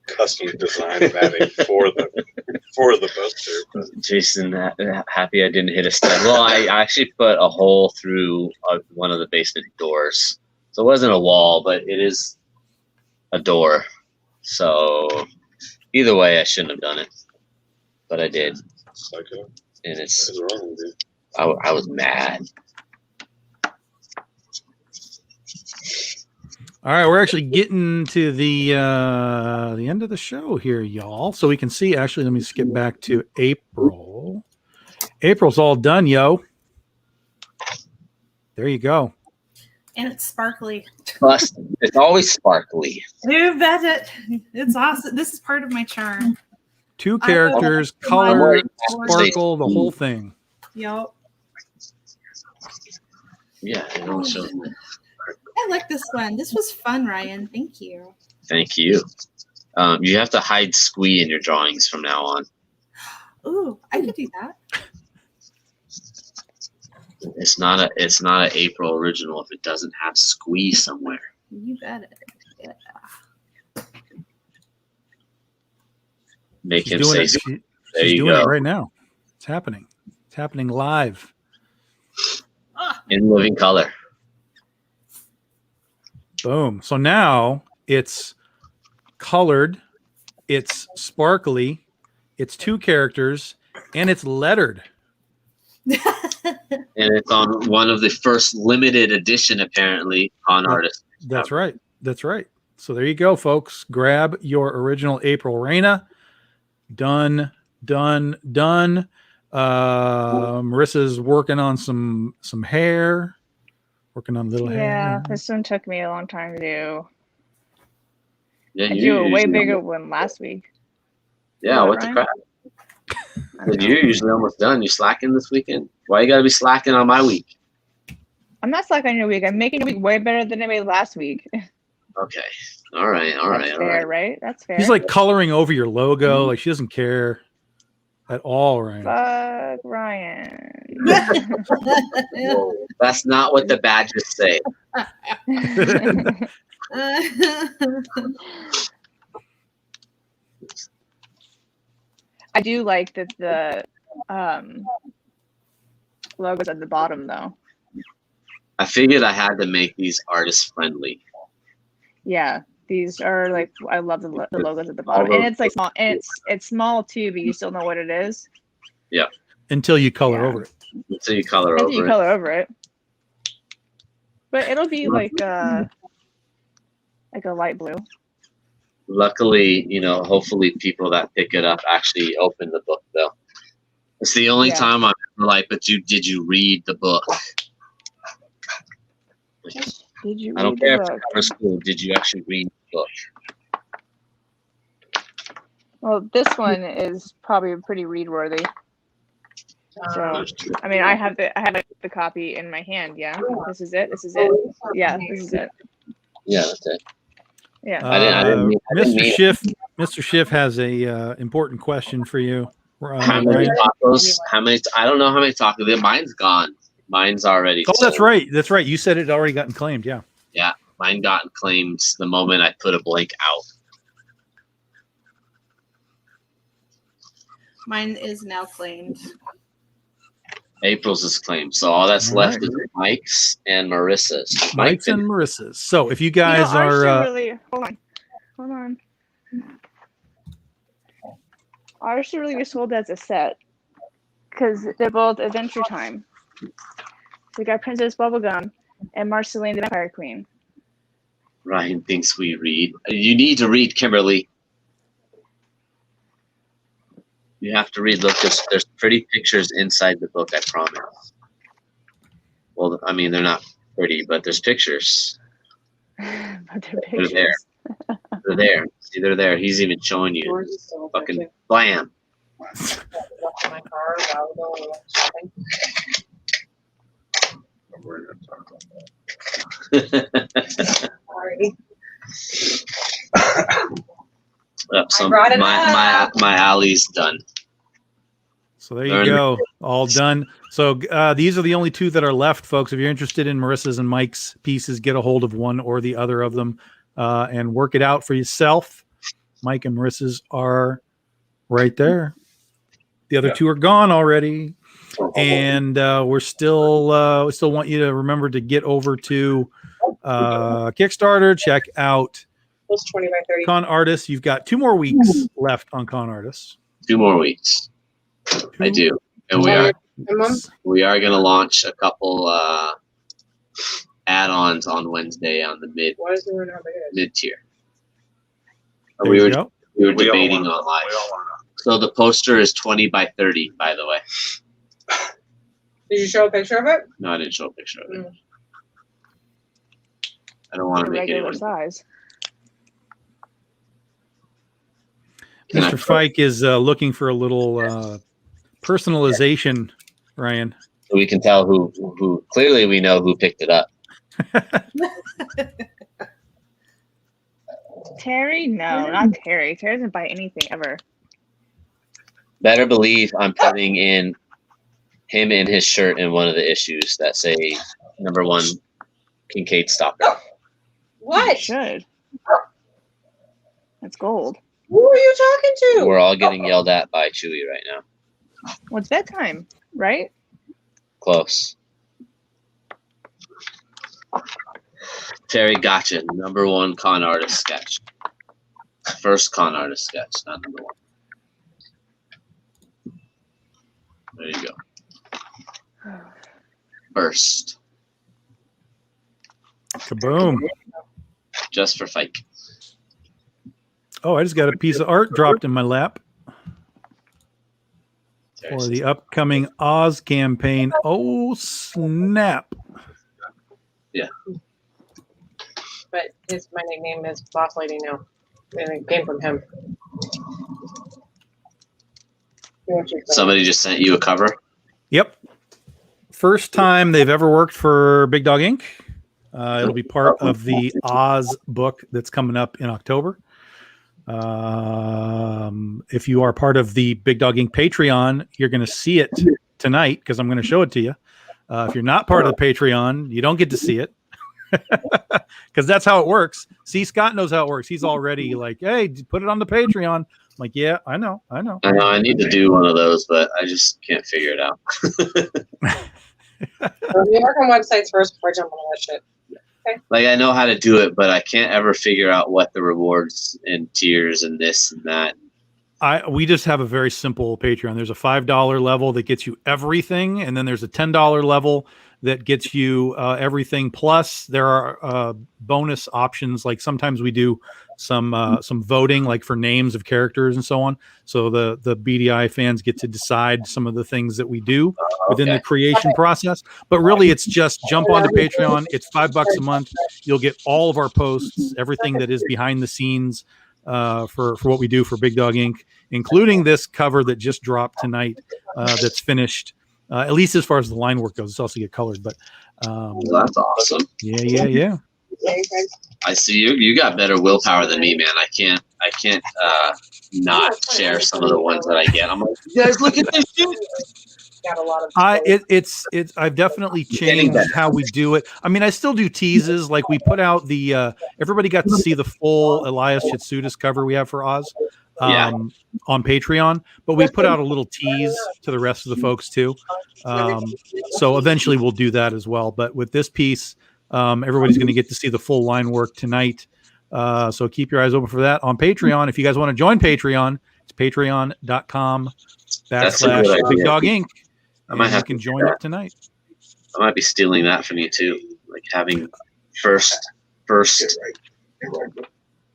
custom designed matting for the poster. But Jason, happy I didn't hit a stud. Well, I actually put a hole through one of the basement doors. So it wasn't a wall, but it is a door. So either way, I shouldn't have done it, but I did. Psycho. And it's What's wrong with you? I was mad. All right, we're actually getting to the end of the show here, y'all. So we can see. Actually, let me skip back to April. April's all done, yo. There you go. And it's sparkly. Plus, it's always sparkly. You bet it. It's awesome. This is part of my charm. 2 characters, color, sparkle, the whole thing. Yep. Yeah, it all shows me. I like this one. This was fun, Ryan. Thank you. Thank you. You have to hide squee in your drawings from now on. Ooh, I could do that. It's not an April original if it doesn't have squee somewhere. You bet it. Yeah. Make She's him doing say it. squee. There She's you doing go. it right now. It's happening. It's happening live. In living color. Boom. So now it's colored, it's sparkly, it's 2 characters, and it's lettered. And it's on one of the first limited edition, apparently, on artists. That's right. That's right. So there you go, folks. Grab your original April Reina. Done. Marissa's working on some hair. Working on little hair. Yeah, this one took me a long time to do. Yeah, I do a way bigger one last week. Yeah, what the crap? You're usually almost done. You slacking this weekend? Why you gotta be slacking on my week? I'm not slacking on your week. I'm making your week way better than I made last week. Okay. All right. That's fair, right? That's fair. He's like coloring over your logo. Like she doesn't care at all, Ryan. Fuck Ryan. Whoa, that's not what the badges say. I do like that the logo's at the bottom, though. I figured I had to make these artist friendly. Yeah, these are like, I love the logos at the bottom, and it's like small, and it's small too, but you still know what it is. Yeah. Until you color over it. Until you color over it. But it'll be like a light blue. Luckily, hopefully people that pick it up actually open the book, though. It's the only time I'm like, but did you read the book? Did you? I don't care if the cover's cool. Did you actually read the book? Well, this one is probably pretty read worthy. So, I mean, I have the copy in my hand. Yeah, this is it. Yeah, this is it. Yeah, that's it. Yeah. Mr. Schiff has a important question for you. How many tacos? I don't know how many tacos. Mine's gone. Mine's already. Oh, that's right. That's right. You said it already gotten claimed. Yeah. Yeah, mine gotten claimed the moment I put a blank out. Mine is now claimed. April's is claimed, so all that's left is Mike's and Marissa's. Mike's and Marissa's. So if you guys are hold on. Ours should really be sold as a set because they're both Adventure Time. We got Princess Bubblegum and Marceline the Vampire Queen. Ryan thinks we read. You need to read, Kimberly. You have to read. Look, there's pretty pictures inside the book, I promise. Well, I mean, they're not pretty, but there's pictures. But they're pictures. They're there. They're there. See, they're there. He's even showing you. Fucking blam. My car while going shopping. We're going to talk about that. Sorry. So my alley's done. So there you go. All done. So these are the only 2 that are left, folks. If you're interested in Marissa's and Mike's pieces, get a hold of one or the other of them and work it out for yourself. Mike and Marissa's are right there. The other 2 are gone already. And we still want you to remember to get over to Kickstarter. Check out 20 by 30. Con Artists. You've got 2 more weeks left on Con Artists. 2 more weeks. I do, and we are going to launch a couple add-ons on Wednesday on the mid tier. We were debating on live. So the poster is 20 by 30, by the way. Did you show a picture of it? No, I didn't show a picture of it. I don't want to make regular anyone size. Mr. Fike is looking for a little personalization, Ryan. So we can tell who clearly we know who picked it up. Terry? No, not Terry. Terry doesn't buy anything ever. Better believe I'm putting in him in his shirt in one of the issues that say #1 Kincaid Stalker. What? You should. That's gold. Who are you talking to? We're all getting yelled at by Chewy right now. Well, it's bedtime, right? Close. Terry, gotcha. Number one con artist sketch. First con artist sketch, not number one. There you go. First. Kaboom. Just for Fike. Oh, I just got a piece of art dropped in my lap for the upcoming Oz campaign. Oh, snap. Yeah. But my nickname is Boss Lady now. And it came from him. Somebody just sent you a cover? Yep. First time they've ever worked for Big Dog Inc. It'll be part of the Oz book that's coming up in October. If you are part of the Big Dog Inc. Patreon, you're going to see it tonight because I'm going to show it to you. If you're not part of the Patreon, you don't get to see it because that's how it works. See, Scott knows how it works. He's already like, hey, put it on the Patreon. I'm like, yeah, I know. I know I need to do one of those, but I just can't figure it out. We work on websites first before jumping on that shit. Okay. Like, I know how to do it, but I can't ever figure out what the rewards and tiers and this and that. We just have a very simple Patreon. There's a $5 level that gets you everything, and then there's a $10 level that gets you everything. Plus, there are bonus options. Like sometimes we do some voting, like for names of characters and so on. So the BDI fans get to decide some of the things that we do within the creation process. But really, it's just jump onto Patreon. It's $5 a month. You'll get all of our posts, everything that is behind the scenes for what we do for Big Dog Inc., including this cover that just dropped tonight that's finished. At least as far as the line work goes, it's also get colored. But well, that's awesome. Yeah. I see you got better willpower than me, man. I can't not share some of the ones that I get. I'm like, you guys, look at this shit. Got a lot of it's I've definitely changed how we do it. I mean, I still do teases. Like we put out the everybody got to see the full Elias Chitsudis cover we have for Oz on Patreon, but we put out a little tease to the rest of the folks too. So eventually we'll do that as well. But with this piece, everybody's going to get to see the full line work tonight. So keep your eyes open for that on Patreon. If you guys want to join Patreon, it's patreon.com/Big Dog Inc. You can join up tonight. I might be stealing that from you too, like having first.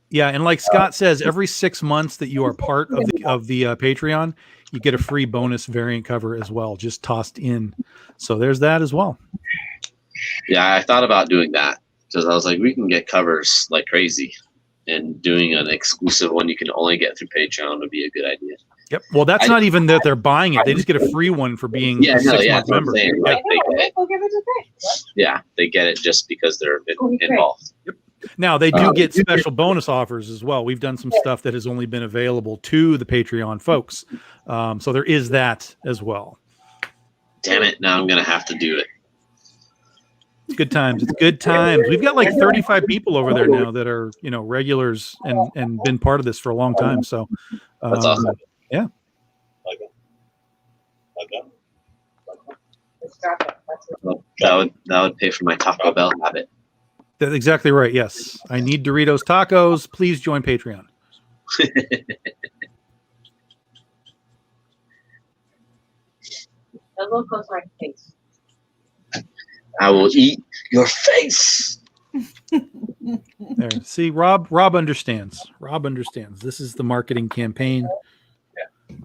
Yeah, and like Scott says, every 6 months that you are part of the Patreon, you get a free bonus variant cover as well, just tossed in. So there's that as well. Yeah, I thought about doing that because I was like, we can get covers like crazy, and doing an exclusive one you can only get through Patreon would be a good idea. Yep. Well, that's not even that they're buying it; they just get a free one for being a 6-month member. Like, they get it just because they're involved. Yep. Now they do get special bonus offers as well. We've done some stuff that has only been available to the Patreon folks, so there is that as well. Damn it! Now I'm gonna have to do it. It's good times. It's good times. We've got like 35 people over there now that are regulars and been part of this for a long time. So that's awesome. Yeah. That would pay for my Taco Bell habit. That's exactly right. Yes, I need Doritos tacos. Please join Patreon. a little close to my face. I will eat your face. There. See, Rob understands. Rob understands. This is the marketing campaign.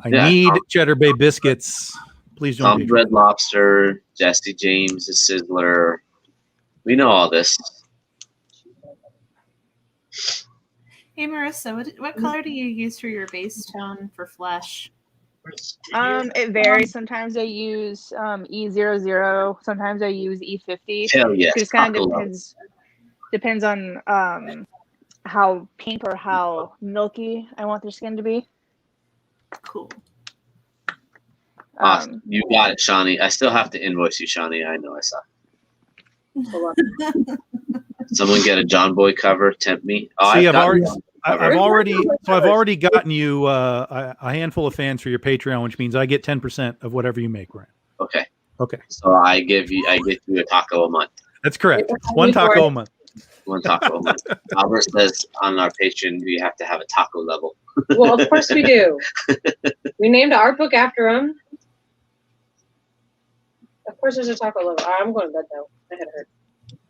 I need Cheddar Bay biscuits. Please join Patreon. Red Lobster, Jesse James, the Sizzler. We know all this. Hey Marissa, what color do you use for your base tone for flesh? It varies. Sometimes I use E00. Sometimes I use E50. Hell yes. It just kind of depends on how pink or how milky I want their skin to be. Cool. Awesome. You got it, Shawnee. I still have to invoice you, Shawnee. I know I saw. Hold on. Someone get a John Boy cover. Tempt me. See, cover. I've already gotten you a handful of fans for your Patreon, which means I get 10% of whatever you make, Ryan. Okay. Okay. So I get you a taco a month. That's correct. One taco a month. One taco a month. Albert says on our Patreon we have to have a taco level. Well, of course we do. We named our book after him. Of course there's a taco level. I'm going to bed though. My head hurts.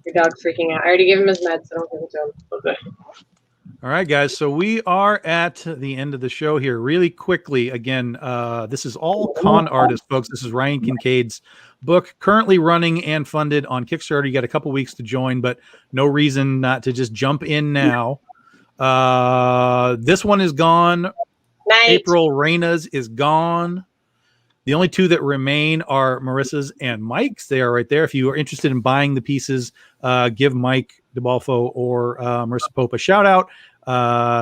Your dog's freaking out. I already gave him his meds, so don't give it to him. Okay. All right, guys. So we are at the end of the show here. Really quickly, again, this is all con artists, folks. This is Ryan Kincaid's book, currently running and funded on Kickstarter. You got a couple weeks to join, but no reason not to just jump in now. This one is gone. Night. April Reyna's is gone. The only two that remain are Marissa's and Mike's. They are right there. If you are interested in buying the pieces, give Mike DeBalfo or Marissa Pope a shout out.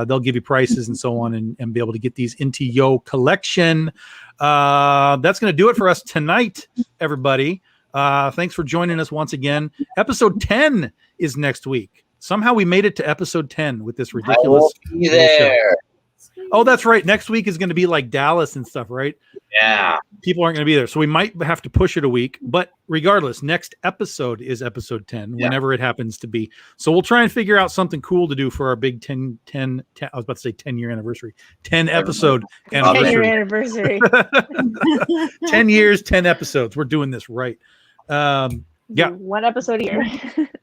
They'll give you prices and so on and be able to get these into your collection. That's going to do it for us tonight, everybody. Thanks for joining us once again. Episode 10 is next week. Somehow we made it to episode 10 with this ridiculous. I will be there. Oh, that's right. Next week is going to be like Dallas and stuff, right? Yeah. People aren't going to be there. So we might have to push it a week. But regardless, next episode is episode 10, whenever it happens to be. So we'll try and figure out something cool to do for our big 10 I was about to say 10-year anniversary. 10 episode anniversary. 10-year anniversary. 10 years, 10 episodes. We're doing this right. Yeah. One episode a year.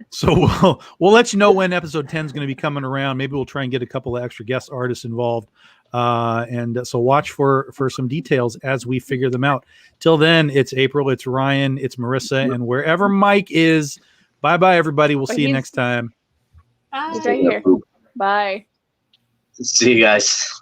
So we'll let you know when episode 10 is going to be coming around. Maybe we'll try and get a couple of extra guest artists involved. And so watch for some details as we figure them out. Till then, it's April, it's Ryan, it's Marissa, and wherever Mike is, bye-bye, everybody. We'll see you next time. Bye. He's right here. Bye. See you guys.